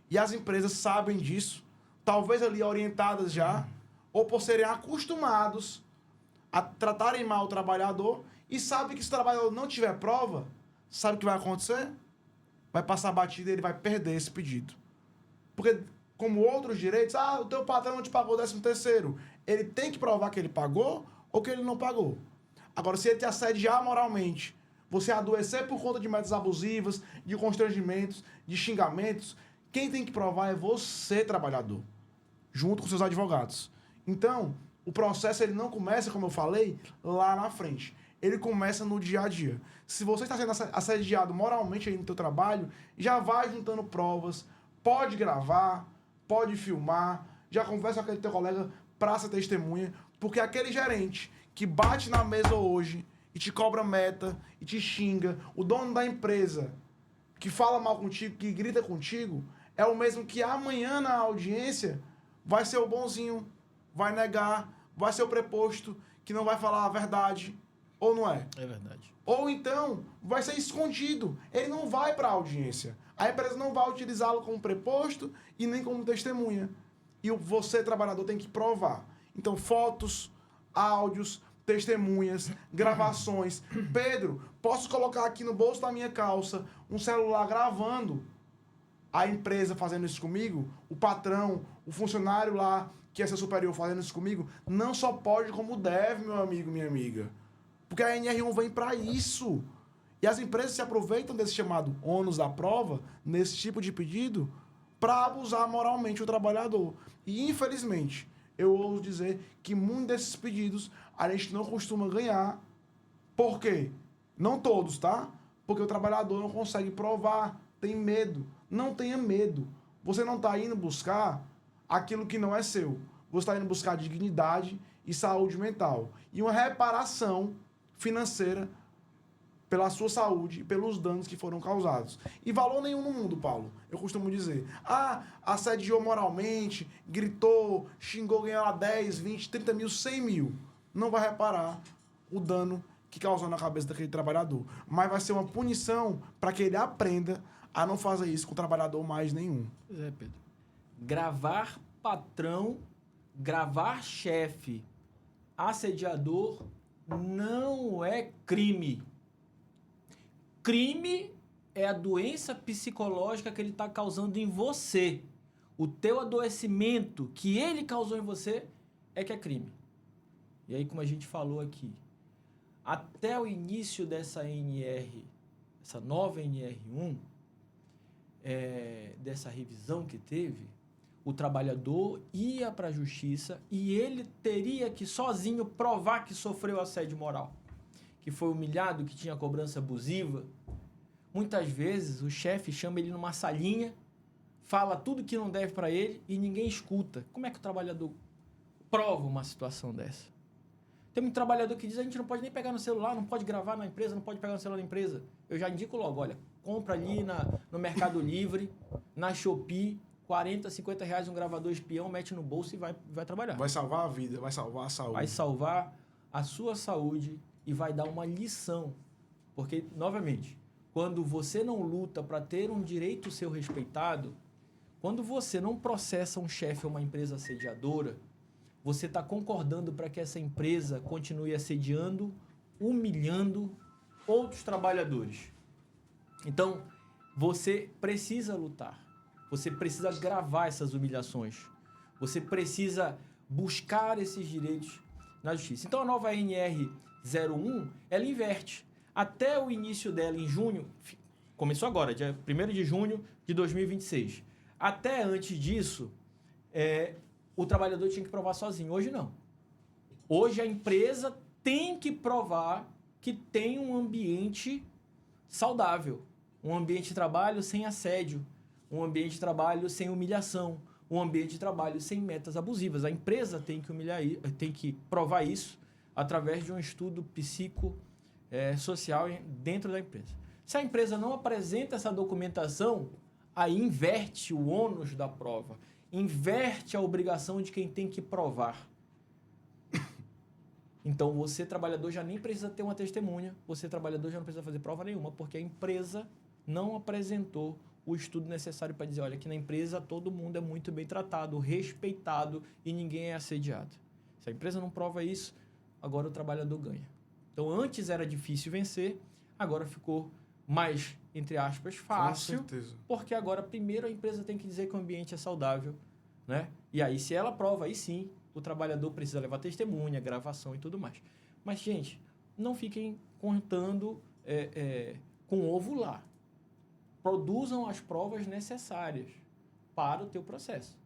E as empresas sabem disso, talvez ali orientadas já, ou por serem acostumados a tratarem mal o trabalhador, e sabem que se o trabalhador não tiver prova, sabe o que vai acontecer? Vai passar batida e ele vai perder esse pedido. Porque, como outros direitos, o teu patrão não te pagou o 13º. Ele tem que provar que ele pagou ou que ele não pagou. Agora, se ele te assediar moralmente, você adoecer por conta de metas abusivas, de constrangimentos, de xingamentos, quem tem que provar é você, trabalhador, junto com seus advogados. Então, o processo ele não começa, como eu falei, lá na frente. Ele começa no dia a dia. Se você está sendo assediado moralmente aí no teu trabalho, já vai juntando provas, pode gravar, pode filmar, já conversa com aquele teu colega para ser testemunha, porque aquele gerente que bate na mesa hoje e te cobra meta e te xinga, o dono da empresa que fala mal contigo, que grita contigo, é o mesmo que amanhã na audiência vai ser o bonzinho, vai negar, vai ser o preposto, que não vai falar a verdade, ou não é? É verdade. Ou então vai ser escondido, ele não vai para a audiência. A empresa não vai utilizá-lo como preposto e nem como testemunha. E você, trabalhador, tem que provar. Então, fotos, áudios, testemunhas, gravações. Pedro, posso colocar aqui no bolso da minha calça um celular gravando a empresa fazendo isso comigo? O patrão, o funcionário lá, que é seu superior, fazendo isso comigo? Não só pode, como deve, meu amigo, minha amiga. Porque a NR1 vem para isso. E as empresas se aproveitam desse chamado ônus da prova, nesse tipo de pedido, para abusar moralmente o trabalhador. E, infelizmente, eu ouso dizer que muitos desses pedidos a gente não costuma ganhar. Por quê? Não todos, tá? Porque o trabalhador não consegue provar, tem medo. Não tenha medo. Você não está indo buscar aquilo que não é seu. Você está indo buscar dignidade e saúde mental. E uma reparação financeira pela sua saúde e pelos danos que foram causados. E valor nenhum no mundo, Paulo. Eu costumo dizer, assediou moralmente, gritou, xingou, ganhou lá 10, 20, 30 mil, 100 mil. Não vai reparar o dano que causou na cabeça daquele trabalhador. Mas vai ser uma punição para que ele aprenda a não fazer isso com o trabalhador mais nenhum. Pois é, Pedro. Gravar patrão, gravar chefe, assediador, não é crime. Crime é a doença psicológica que ele está causando em você. O teu adoecimento que ele causou em você é que é crime. E aí, como a gente falou aqui, até o início dessa NR, essa nova NR1, dessa revisão que teve, o trabalhador ia para a justiça e ele teria que sozinho provar que sofreu assédio moral, que foi humilhado, que tinha cobrança abusiva. Muitas vezes o chefe chama ele numa salinha, fala tudo que não deve para ele e ninguém escuta. Como é que o trabalhador prova uma situação dessa? Tem um trabalhador que diz, a gente não pode nem pegar no celular, não pode gravar na empresa, não pode pegar no celular da empresa. Eu já indico logo, olha, compra ali no Mercado Livre, na Shopee, 40, 50 reais um gravador espião, mete no bolso e vai trabalhar. Vai salvar a vida, vai salvar a saúde. Vai salvar a sua saúde e vai dar uma lição. Porque, novamente, quando você não luta para ter um direito seu respeitado, quando você não processa um chefe ou uma empresa assediadora, você está concordando para que essa empresa continue assediando, humilhando outros trabalhadores. Então, você precisa lutar. Você precisa gravar essas humilhações. Você precisa buscar esses direitos na justiça. Então, a nova NR01, ela inverte. Até o início dela, em junho, começou agora, dia 1º de junho de 2026. Até antes disso, o trabalhador tinha que provar sozinho. Hoje não. Hoje a empresa tem que provar que tem um ambiente saudável, um ambiente de trabalho sem assédio, um ambiente de trabalho sem humilhação, um ambiente de trabalho sem metas abusivas. A empresa tem que provar isso através de um estudo psicossocial dentro da empresa. Se a empresa não apresenta essa documentação, aí inverte o ônus da prova. Inverte a obrigação de quem tem que provar. Então, você, trabalhador, já nem precisa ter uma testemunha, você, trabalhador, já não precisa fazer prova nenhuma, porque a empresa não apresentou o estudo necessário para dizer, olha, aqui na empresa todo mundo é muito bem tratado, respeitado e ninguém é assediado. Se a empresa não prova isso, agora o trabalhador ganha. Então, antes era difícil vencer, agora ficou mais, entre aspas, fácil. Com certeza. Porque agora, primeiro, a empresa tem que dizer que o ambiente é saudável, né? E aí, se ela prova, aí sim, o trabalhador precisa levar testemunha, gravação e tudo mais. Mas, gente, não fiquem contando com ovo lá. Produzam as provas necessárias para o teu processo.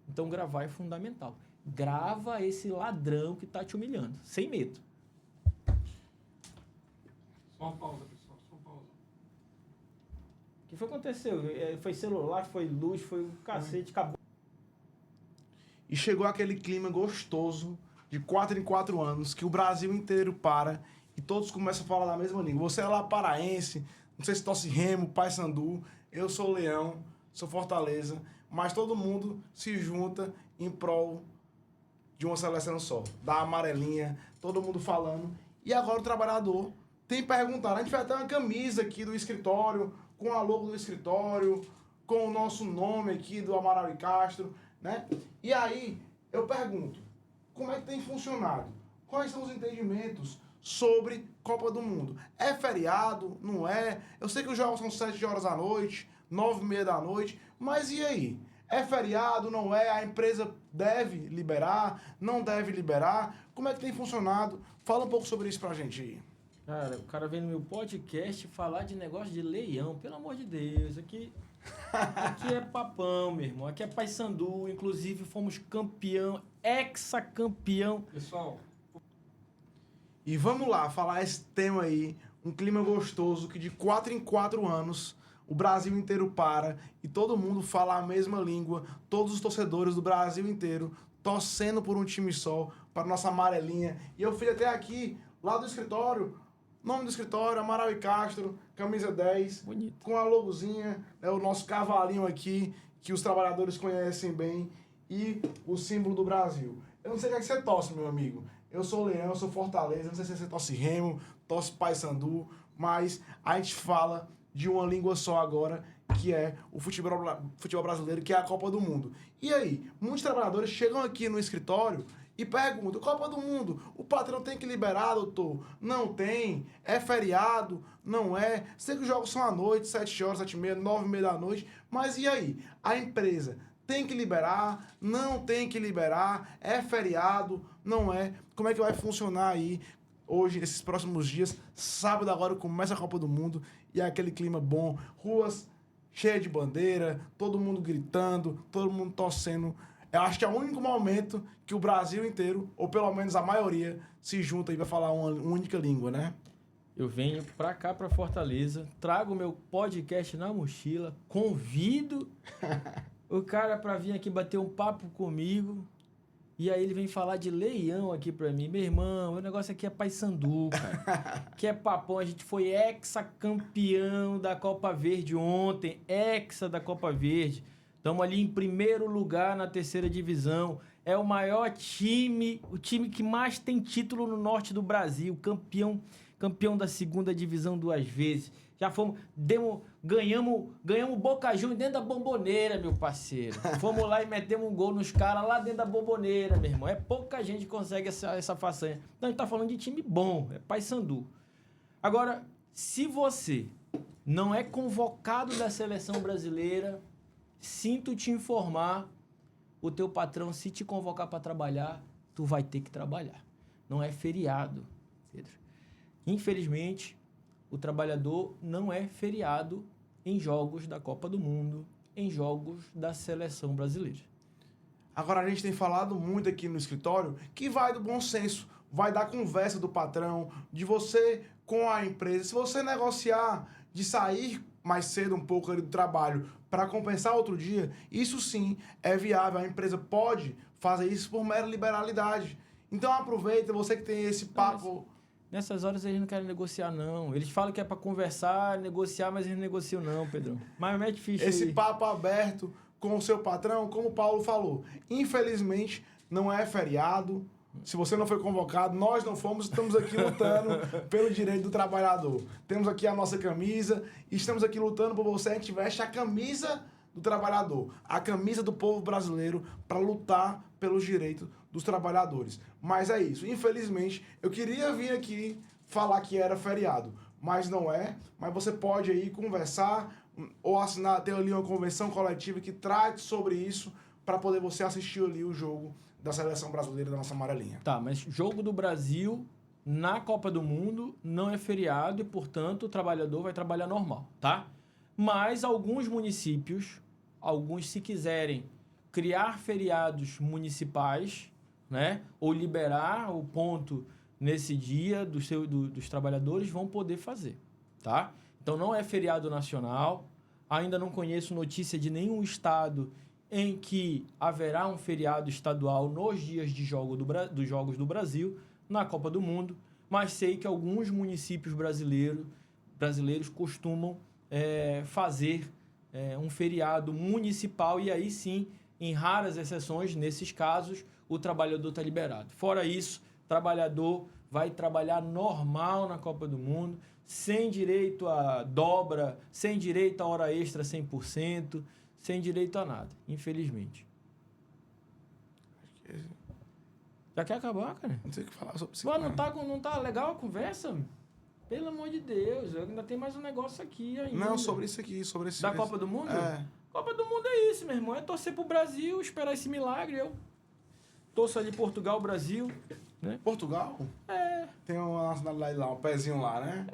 Então, gravar é fundamental. Grava esse ladrão que está te humilhando, sem medo. Só uma pausa, pessoal, só uma pausa. O que foi que aconteceu? Foi celular, foi luz, foi um cacete, acabou. E chegou aquele clima gostoso de 4 em 4 anos, que o Brasil inteiro para e todos começam a falar da mesma língua. Você é lá paraense, não sei se torce Remo, Paysandu, eu sou Leão, sou Fortaleza, mas todo mundo se junta em prol de uma seleção só, da amarelinha, todo mundo falando. E agora o trabalhador tem perguntado. A gente vai até uma camisa aqui do escritório, com a logo do escritório, com o nosso nome aqui do Amaral e Castro, né? E aí eu pergunto, como é que tem funcionado? Quais são os entendimentos sobre Copa do Mundo? É feriado? Não é? Eu sei que os jogos são 7 horas da noite, 9h30 da noite, mas e aí? É feriado? Não é? A empresa deve liberar? Não deve liberar? Como é que tem funcionado? Fala um pouco sobre isso pra gente aí. Cara, o cara vem no meu podcast falar de negócio de leão, pelo amor de Deus, aqui é papão, meu irmão, aqui é Paysandu, inclusive fomos campeão, hexacampeão. Pessoal, E vamos lá, falar esse tema aí, um clima gostoso que de 4 em 4 anos o Brasil inteiro para e todo mundo fala a mesma língua, todos os torcedores do Brasil inteiro torcendo por um time só, para nossa amarelinha. E eu fui até aqui, lá do escritório, nome do escritório, Amaral e Castro, camisa 10, Bonito. com a logozinha, né, o nosso cavalinho aqui, que os trabalhadores conhecem bem, e o símbolo do Brasil. Eu não sei o que é que você torce, meu amigo. Eu sou Leão, eu sou Fortaleza, não sei se você torce Remo, torce Paysandu, mas a gente fala de uma língua só agora, que é o futebol brasileiro, que é a Copa do Mundo. E aí, muitos trabalhadores chegam aqui no escritório e perguntam, Copa do Mundo, o patrão tem que liberar, doutor? Não tem. É feriado? Não é. Sei que os jogos são à noite, 7 horas, 7h30, 9h30 da noite, mas e aí? A empresa tem que liberar? Não tem que liberar? É feriado? Não é? Como é que vai funcionar aí hoje, nesses próximos dias? Sábado agora começa a Copa do Mundo e é aquele clima bom, ruas cheia de bandeira, todo mundo gritando, todo mundo torcendo. Eu acho que é o único momento que o Brasil inteiro, ou pelo menos a maioria, se junta e vai falar uma única língua, né? Eu venho pra cá, pra Fortaleza, trago meu podcast na mochila, convido o cara pra vir aqui bater um papo comigo, e aí ele vem falar de Leão aqui pra mim. Meu irmão, o negócio aqui é Paysandu, cara. Que é papão, a gente foi ex-campeão da Copa Verde ontem, hexa da Copa Verde. Estamos ali em primeiro lugar na terceira divisão. É o maior time, o time que mais tem título no norte do Brasil, campeão da segunda divisão 2 vezes. Já fomos, ganhamos Boca Juniors dentro da Bomboneira, meu parceiro. Fomos lá e metemos um gol nos caras lá dentro da Bomboneira, meu irmão. É pouca gente que consegue essa façanha. Então a gente tá falando de time bom, é Paysandu. Agora, se você não é convocado da seleção brasileira, sinto te informar, o teu patrão, se te convocar para trabalhar, tu vai ter que trabalhar. Não é feriado, Pedro. Infelizmente, o trabalhador não é feriado em jogos da Copa do Mundo, em jogos da seleção brasileira. Agora, a gente tem falado muito aqui no escritório que vai do bom senso, vai da conversa do patrão, de você com a empresa. Se você negociar de sair mais cedo um pouco ali do trabalho para compensar outro dia, isso sim é viável. A empresa pode fazer isso por mera liberalidade. Então aproveita, você que tem esse papo... Nessas horas eles não querem negociar, não. Eles falam que é para conversar, negociar, mas eles não negociam, não, Pedrão. Mas é difícil. Esse papo aberto com o seu patrão, como o Paulo falou, infelizmente não é feriado. Se você não foi convocado, nós não fomos, estamos aqui lutando pelo direito do trabalhador. Temos aqui a nossa camisa e estamos aqui lutando por você. A gente veste a camisa do trabalhador, a camisa do povo brasileiro para lutar pelos direitos dos trabalhadores. Mas é isso. Infelizmente, eu queria vir aqui falar que era feriado, mas não é. Mas você pode aí conversar ou assinar, ter ali uma convenção coletiva que trate sobre isso para poder você assistir ali o jogo da seleção brasileira da nossa amarelinha. Tá, mas jogo do Brasil na Copa do Mundo não é feriado e, portanto, o trabalhador vai trabalhar normal, tá? Mas alguns municípios, se quiserem criar feriados municipais, né, ou liberar o ponto nesse dia dos trabalhadores, vão poder fazer, tá? Então não é feriado nacional, ainda não conheço notícia de nenhum estado em que haverá um feriado estadual nos dias de dos Jogos do Brasil na Copa do Mundo, mas sei que alguns municípios brasileiros costumam fazer um feriado municipal e aí sim, em raras exceções, nesses casos, o trabalhador está liberado. Fora isso, o trabalhador vai trabalhar normal na Copa do Mundo, sem direito a dobra, sem direito a hora extra 100%, sem direito a nada, infelizmente. Já quer acabar, cara? Não sei o que falar sobre isso. Mano, não tá legal a conversa? Pelo amor de Deus, ainda tem mais um negócio aqui ainda. Não, sobre isso aqui, sobre esse... Da Copa do Mundo? É. Copa do Mundo é isso, meu irmão. É torcer pro Brasil, esperar esse milagre. Eu torço ali Portugal, Brasil, né? Portugal? É. Tem uma nacionalidade lá, um pezinho lá, né?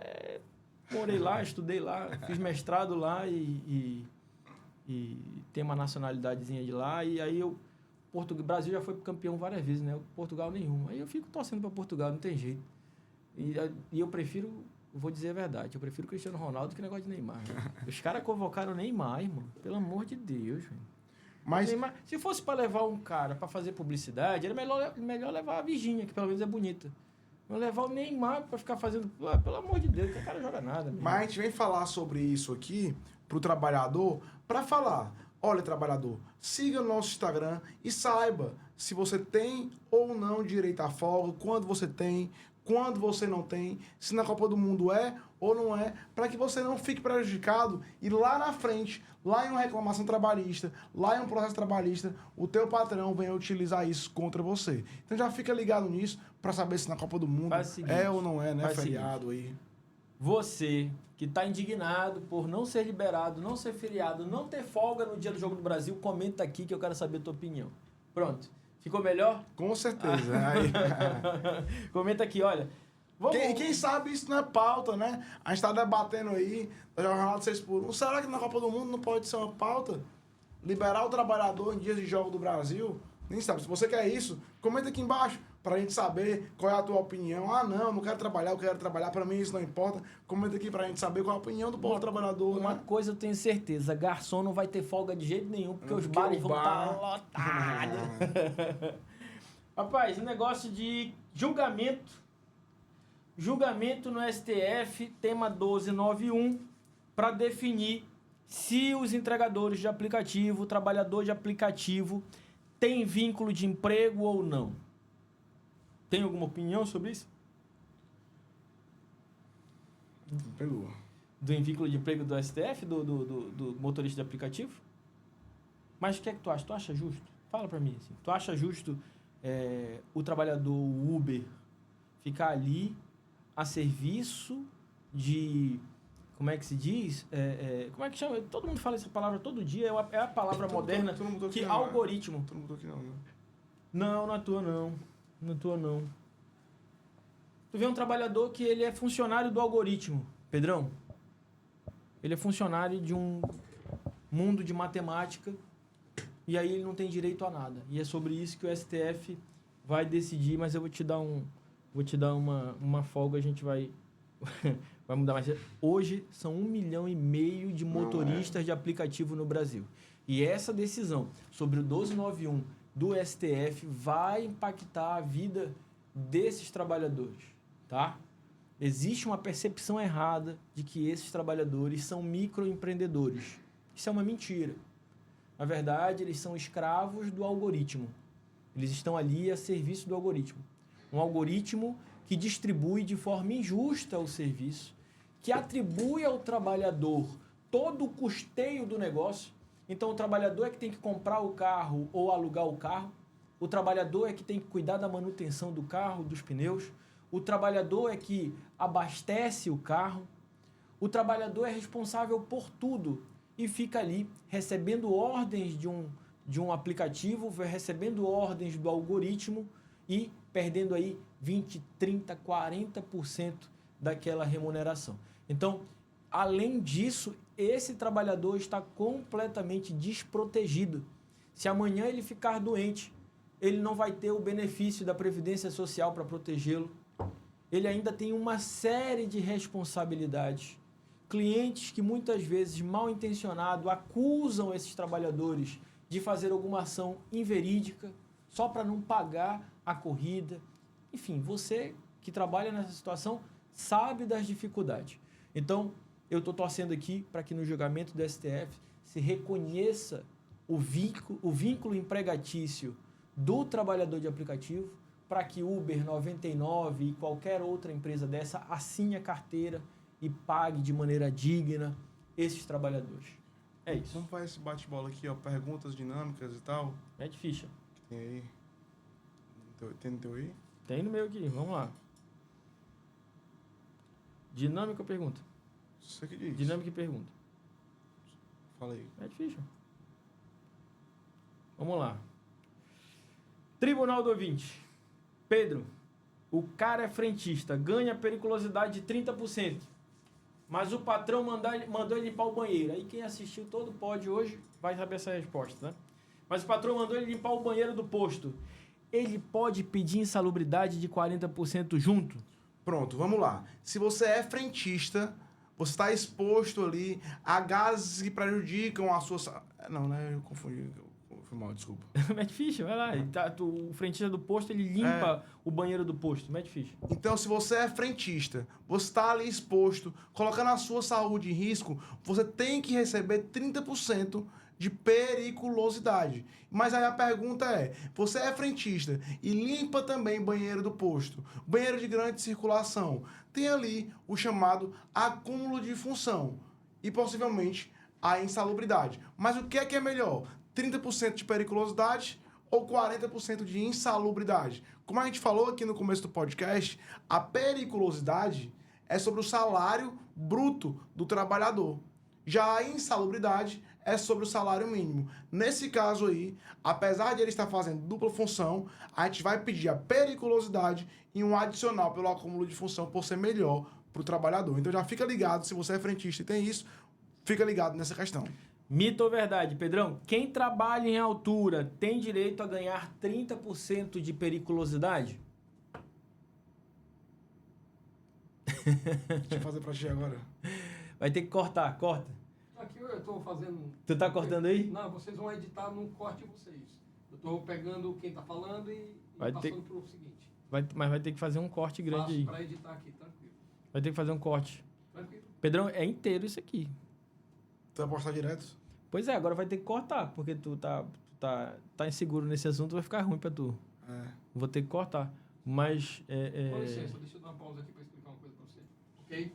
Morei lá, estudei lá, fiz mestrado lá e tem uma nacionalidadezinha de lá. E aí o Brasil já foi campeão várias vezes, né? Portugal nenhum. Aí eu fico torcendo para Portugal, não tem jeito. E eu prefiro, vou dizer a verdade, eu prefiro Cristiano Ronaldo que negócio de Neymar. Né? Os caras convocaram o Neymar, irmão. Pelo amor de Deus, velho. Mas... Neymar, se fosse para levar um cara para fazer publicidade, era melhor levar a Virgínia, que pelo menos é bonita. Não levar o Neymar para ficar fazendo... pelo amor de Deus, que o cara joga nada. Mas a gente vem falar sobre isso aqui pro trabalhador para falar, olha, trabalhador, siga o nosso Instagram e saiba se você tem ou não direito à folga, quando você tem, quando você não tem, se na Copa do Mundo é ou não é, para que você não fique prejudicado e lá na frente, lá em uma reclamação trabalhista, lá em um processo trabalhista, o teu patrão venha utilizar isso contra você. Então já fica ligado nisso para saber se na Copa do Mundo é ou não é, né? Feriado aí. Você que está indignado por não ser liberado, não ser feriado, não ter folga no dia do Jogo do Brasil, comenta aqui que eu quero saber a tua opinião. Pronto. Ficou melhor? Com certeza. Aí. Comenta aqui, olha. Quem sabe isso não é pauta, né? A gente tá debatendo aí, da jornada de 6x1. Será que na Copa do Mundo não pode ser uma pauta? Liberar o trabalhador em dias de jogo do Brasil? Nem sabe. Se você quer isso, comenta aqui embaixo pra gente saber qual é a tua opinião. Ah, não quero trabalhar, eu quero trabalhar. Pra mim isso não importa. Comenta aqui pra gente saber qual é a opinião do povo trabalhador, Uma né? coisa eu tenho certeza, garçom não vai ter folga de jeito nenhum, porque os bares vão estar lotados. Rapaz, o negócio de julgamento no STF, tema 1291, para definir se os entregadores de aplicativo, o trabalhador de aplicativo, tem vínculo de emprego ou não. Tem alguma opinião sobre isso? Pegou. Do vínculo de emprego do STF, do motorista de aplicativo? Mas o que é que tu acha? Tu acha justo? Fala pra mim, assim. Tu acha justo o trabalhador o Uber ficar ali a serviço de... Como é que se diz? Como é que chama? Todo mundo fala essa palavra todo dia. É a palavra moderna. Tu não mudou Que aqui, não, algoritmo. Tu não mudou aqui não, né? Não é tua não. Não é tua não. Tu vê um trabalhador que ele é funcionário do algoritmo. Pedrão, ele é funcionário de um mundo de matemática e aí ele não tem direito a nada. E é sobre isso que o STF vai decidir, mas eu vou te dar uma folga, a gente vai mudar. Mas hoje são 1,5 milhão de motoristas de aplicativo no Brasil. E essa decisão sobre o 1291 do STF vai impactar a vida desses trabalhadores, tá? Existe uma percepção errada de que esses trabalhadores são microempreendedores. Isso é uma mentira. Na verdade, eles são escravos do algoritmo. Eles estão ali a serviço do algoritmo. Um algoritmo que distribui de forma injusta o serviço, que atribui ao trabalhador todo o custeio do negócio. Então, o trabalhador é que tem que comprar o carro ou alugar o carro. O trabalhador é que tem que cuidar da manutenção do carro, dos pneus. O trabalhador é que abastece o carro. O trabalhador é responsável por tudo e fica ali recebendo ordens de um aplicativo, recebendo ordens do algoritmo e perdendo aí 20, 30, 40% daquela remuneração. Então, além disso, esse trabalhador está completamente desprotegido. Se amanhã ele ficar doente, ele não vai ter o benefício da Previdência Social para protegê-lo. Ele ainda tem uma série de responsabilidades. Clientes que muitas vezes, mal intencionados, acusam esses trabalhadores de fazer alguma ação inverídica só para não pagar a corrida. Enfim, você que trabalha nessa situação sabe das dificuldades. Então, eu estou torcendo aqui para que no julgamento do STF se reconheça o vínculo empregatício do trabalhador de aplicativo para que Uber 99 e qualquer outra empresa dessa assine a carteira e pague de maneira digna esses trabalhadores. É isso. Vamos fazer esse bate-bola aqui, ó. Perguntas dinâmicas e tal. É de ficha. Que tem aí. Tem no teu aí? Tem no meu aqui, vamos lá. Dinâmica ou pergunta? Você que diz. Dinâmica e pergunta. Fala aí. É de ficha. Vamos lá. Tribunal do ouvinte. Pedro, o cara é frentista, ganha periculosidade de 30%, mas o patrão mandou ele limpar o banheiro. Aí quem assistiu todo pódio hoje vai saber essa resposta, né? Mas o patrão mandou ele limpar o banheiro do posto. Ele pode pedir insalubridade de 40% junto? Pronto, vamos lá. Se você é frentista, você está exposto ali a gases que prejudicam a sua... Não, né? Eu confundi. Foi mal, desculpa. Mete ficha, vai lá. O frentista do posto, ele limpa o banheiro do posto. Mete ficha. Então, se você é frentista, você está ali exposto, colocando a sua saúde em risco, você tem que receber 30% de periculosidade. Mas aí a pergunta é, você é frentista e limpa também banheiro do posto, banheiro de grande circulação, tem ali o chamado acúmulo de função e possivelmente a insalubridade. Mas o que é melhor? 30% de periculosidade ou 40% de insalubridade? Como a gente falou aqui no começo do podcast, a periculosidade é sobre o salário bruto do trabalhador. Já a insalubridade é sobre o salário mínimo. Nesse caso aí, apesar de ele estar fazendo dupla função, a gente vai pedir a periculosidade e um adicional pelo acúmulo de função por ser melhor para o trabalhador. Então já fica ligado, se você é frentista e tem isso, fica ligado nessa questão. Mito ou verdade, Pedrão? Quem trabalha em altura tem direito a ganhar 30% de periculosidade? Deixa eu fazer pra ti agora. Vai ter que cortar, corta. Aqui eu estou fazendo... Tu tá cortando aí? Não, vocês vão editar no corte de vocês. Eu estou pegando quem está falando e Vai passando para o seguinte. Mas vai ter que fazer um corte grande aí. Para editar aqui, tranquilo. Vai ter que fazer um corte. Tranquilo. Pedrão, é inteiro isso aqui. Tu vai postar direto? Pois é, agora vai ter que cortar, porque tu tá inseguro nesse assunto, vai ficar ruim pra tu. Vou ter que cortar. Mas... Com licença, deixa eu dar uma pausa aqui para explicar uma coisa para você. Ok?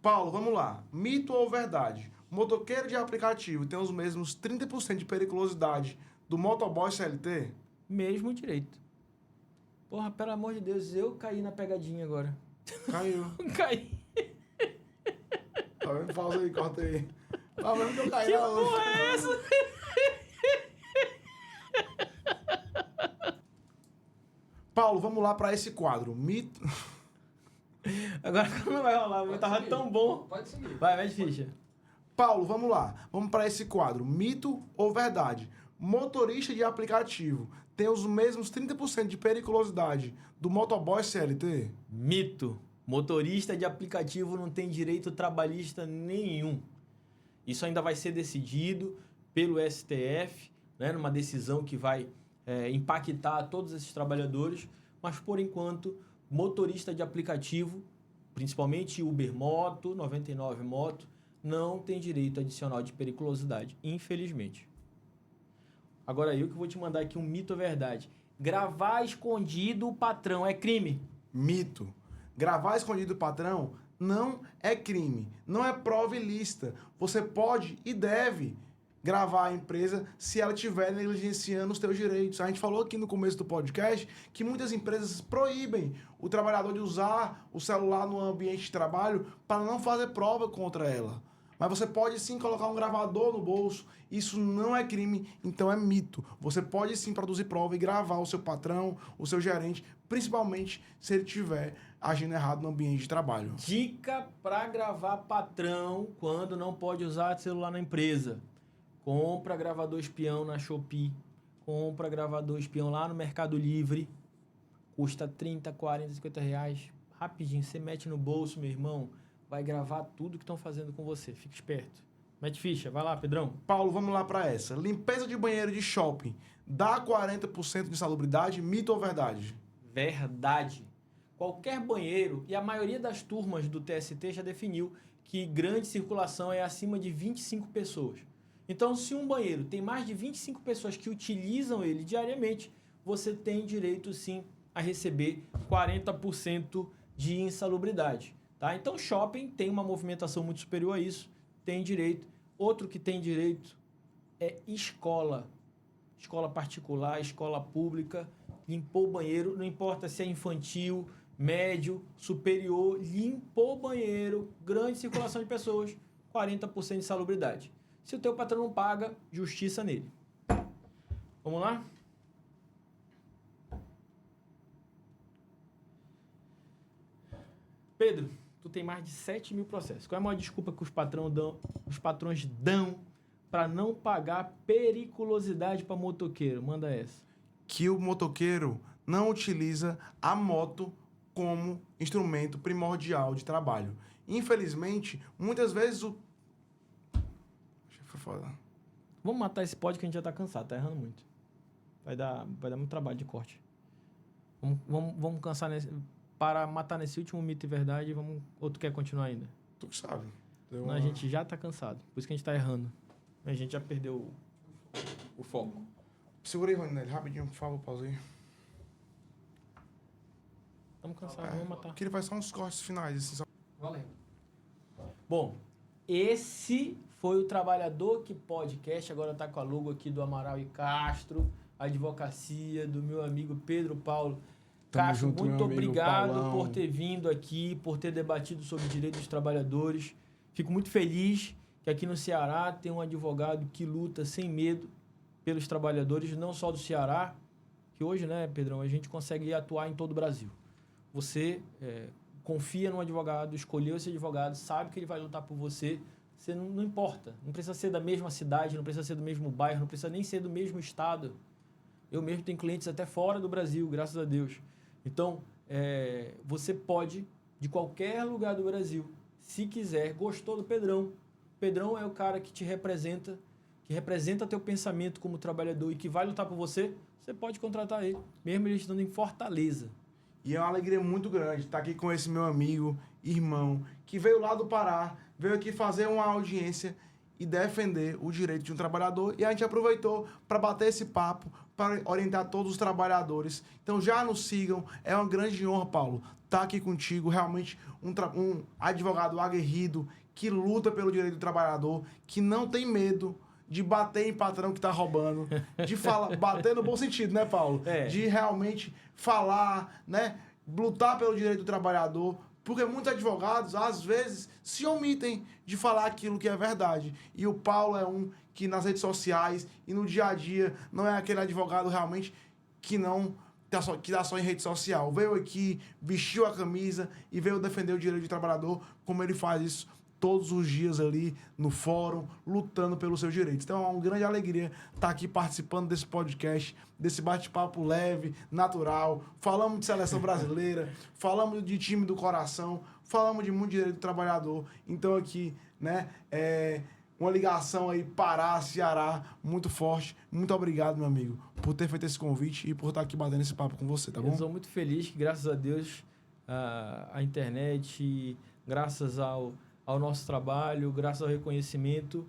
Paulo, vamos lá. Mito ou verdade? Motoqueiro de aplicativo tem os mesmos 30% de periculosidade do motoboy CLT? Mesmo direito. Porra, pelo amor de Deus, eu caí na pegadinha agora. Caiu. Caí. Tá vendo? Pausa aí, corta aí. Tá vendo que eu caí Que na outra? porra é essa? Paulo, vamos lá para esse quadro. Mito... Agora não vai rolar, mas Pode tava seguir. tão bom. Pode seguir. Vai, mete ficha. Paulo, vamos lá. Vamos para esse quadro. Mito ou verdade? Motorista de aplicativo tem os mesmos 30% de periculosidade do motoboy CLT? Mito. Motorista de aplicativo não tem direito trabalhista nenhum. Isso ainda vai ser decidido pelo STF, né, numa decisão que vai impactar todos esses trabalhadores, mas por enquanto, motorista de aplicativo, principalmente Uber Moto, 99 Moto, não tem direito adicional de periculosidade, infelizmente. Agora eu que vou te mandar aqui um mito ou verdade. Gravar escondido o patrão é crime? Mito. Gravar escondido o patrão não é crime, não é prova ilícita. Você pode e deve gravar a empresa se ela estiver negligenciando os teus direitos. A gente falou aqui no começo do podcast que muitas empresas proíbem o trabalhador de usar o celular no ambiente de trabalho para não fazer prova contra ela. Mas você pode sim colocar um gravador no bolso. Isso não é crime, então é mito. Você pode sim produzir prova e gravar o seu patrão, o seu gerente, principalmente se ele estiver agindo errado no ambiente de trabalho. Dica para gravar patrão quando não pode usar celular na empresa. Compra gravador espião na Shopee. Compra gravador espião lá no Mercado Livre. Custa 30, 40, 50 reais. Rapidinho, você mete no bolso, meu irmão. Vai gravar tudo que estão fazendo com você. Fica esperto. Mete ficha. Vai lá, Pedrão. Paulo, vamos lá para essa. Limpeza de banheiro de shopping dá 40% de insalubridade? Mito ou verdade? Verdade. Qualquer banheiro, e a maioria das turmas do TST já definiu que grande circulação é acima de 25 pessoas. Então, se um banheiro tem mais de 25 pessoas que utilizam ele diariamente, você tem direito, sim, a receber 40% de insalubridade. Tá? Então, shopping tem uma movimentação muito superior a isso, tem direito. Outro que tem direito é escola. Escola particular, escola pública, limpou o banheiro, não importa se é infantil, médio, superior, limpou o banheiro, grande circulação de pessoas, 40% de insalubridade. Se o teu patrão não paga, justiça nele. Vamos lá? Pedro, tu tem mais de 7 mil processos. Qual é a maior desculpa que os patrões dão para não pagar periculosidade para motoqueiro? Manda essa. Que o motoqueiro não utiliza a moto como instrumento primordial de trabalho. Infelizmente, muitas vezes o... Foi foda. Vamos matar esse pódio que a gente já tá cansado, tá errando muito. Vai dar muito trabalho de corte. Vamos cansar nesse... Para matar nesse último mito e verdade, ou tu quer continuar ainda? Tu que sabe. Não, a gente já tá cansado. Por isso que a gente tá errando. A gente já perdeu o foco. Segura aí, Ronilene, rapidinho, por favor, pausa aí. Estamos cansados, vamos matar. Que ele faz só uns cortes finais. Assim, só... Valendo. Bom, esse foi o Trabalhador que Podcast. Agora tá com a logo aqui do Amaral e Castro, advocacia do meu amigo Pedro Paulo. Castro, junto, muito meu amigo obrigado Paulão. por ter vindo aqui, por ter debatido sobre direitos dos trabalhadores. Fico muito feliz que aqui no Ceará tem um advogado que luta sem medo pelos trabalhadores, não só do Ceará, que hoje, né, Pedrão, a gente consegue atuar em todo o Brasil. Você confia num advogado, escolheu esse advogado, sabe que ele vai lutar por você, você não importa. Não precisa ser da mesma cidade, não precisa ser do mesmo bairro, não precisa nem ser do mesmo estado. Eu mesmo tenho clientes até fora do Brasil, graças a Deus. Então, você pode, de qualquer lugar do Brasil, se quiser, gostou do Pedrão. O Pedrão é o cara que te representa, que representa teu pensamento como trabalhador e que vai lutar por você, você pode contratar ele, mesmo ele estando em Fortaleza. E é uma alegria muito grande estar aqui com esse meu amigo, irmão, que veio lá do Pará, veio aqui fazer uma audiência e defender o direito de um trabalhador. E a gente aproveitou para bater esse papo, para orientar todos os trabalhadores. Então já nos sigam, é uma grande honra, Paulo, estar aqui contigo, realmente um advogado aguerrido, que luta pelo direito do trabalhador, que não tem medo de bater em patrão que tá roubando, de falar, bater no bom sentido, né, Paulo? De realmente falar, né, lutar pelo direito do trabalhador, porque muitos advogados, às vezes, se omitem de falar aquilo que é verdade. E o Paulo é um que nas redes sociais e no dia a dia não é aquele advogado realmente que não que dá só em rede social. Veio aqui, vestiu a camisa e veio defender o direito do trabalhador, como ele faz isso todos os dias ali no fórum, lutando pelos seus direitos. Então é uma grande alegria estar aqui participando desse podcast, desse bate-papo leve, natural. Falamos de seleção brasileira, falamos de time do coração, falamos de muito direito do trabalhador. Então aqui, né, uma ligação aí Pará, Ceará, muito forte. Muito obrigado, meu amigo, por ter feito esse convite e por estar aqui batendo esse papo com você, tá bom? Eu sou muito feliz que, graças a Deus, a internet, graças ao nosso trabalho, graças ao reconhecimento,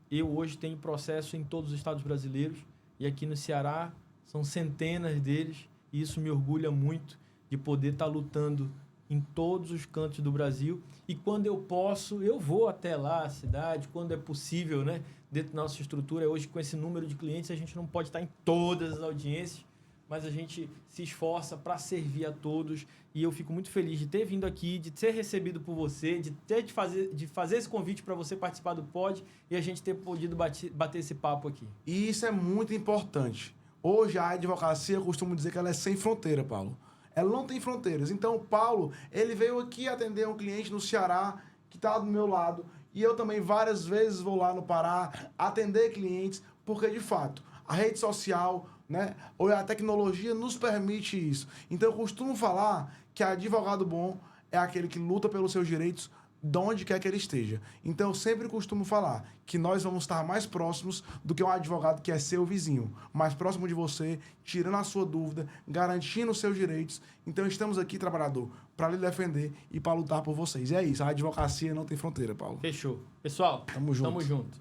eu hoje tenho processo em todos os estados brasileiros e aqui no Ceará são centenas deles e isso me orgulha muito de poder estar lutando em todos os cantos do Brasil e quando eu posso, eu vou até lá, a cidade, quando é possível, né? Dentro da nossa estrutura, hoje com esse número de clientes a gente não pode estar em todas as audiências, mas a gente se esforça para servir a todos e eu fico muito feliz de ter vindo aqui, de ser recebido por você, de fazer esse convite para você participar do pod e a gente ter podido bater esse papo aqui. E isso é muito importante. Hoje a advocacia, eu costumo dizer que ela é sem fronteira, Paulo. Ela não tem fronteiras. Então o Paulo, ele veio aqui atender um cliente no Ceará que está do meu lado e eu também várias vezes vou lá no Pará atender clientes porque, de fato, a rede social, né, ou a tecnologia nos permite isso. Então eu costumo falar que advogado bom é aquele que luta pelos seus direitos de onde quer que ele esteja. Então eu sempre costumo falar que nós vamos estar mais próximos do que um advogado que é seu vizinho, mais próximo de você, tirando a sua dúvida, garantindo os seus direitos. Então estamos aqui, trabalhador, para lhe defender e para lutar por vocês. E é isso, a advocacia não tem fronteira, Paulo. Fechou. Pessoal, tamo junto. Tamo junto.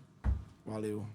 Valeu.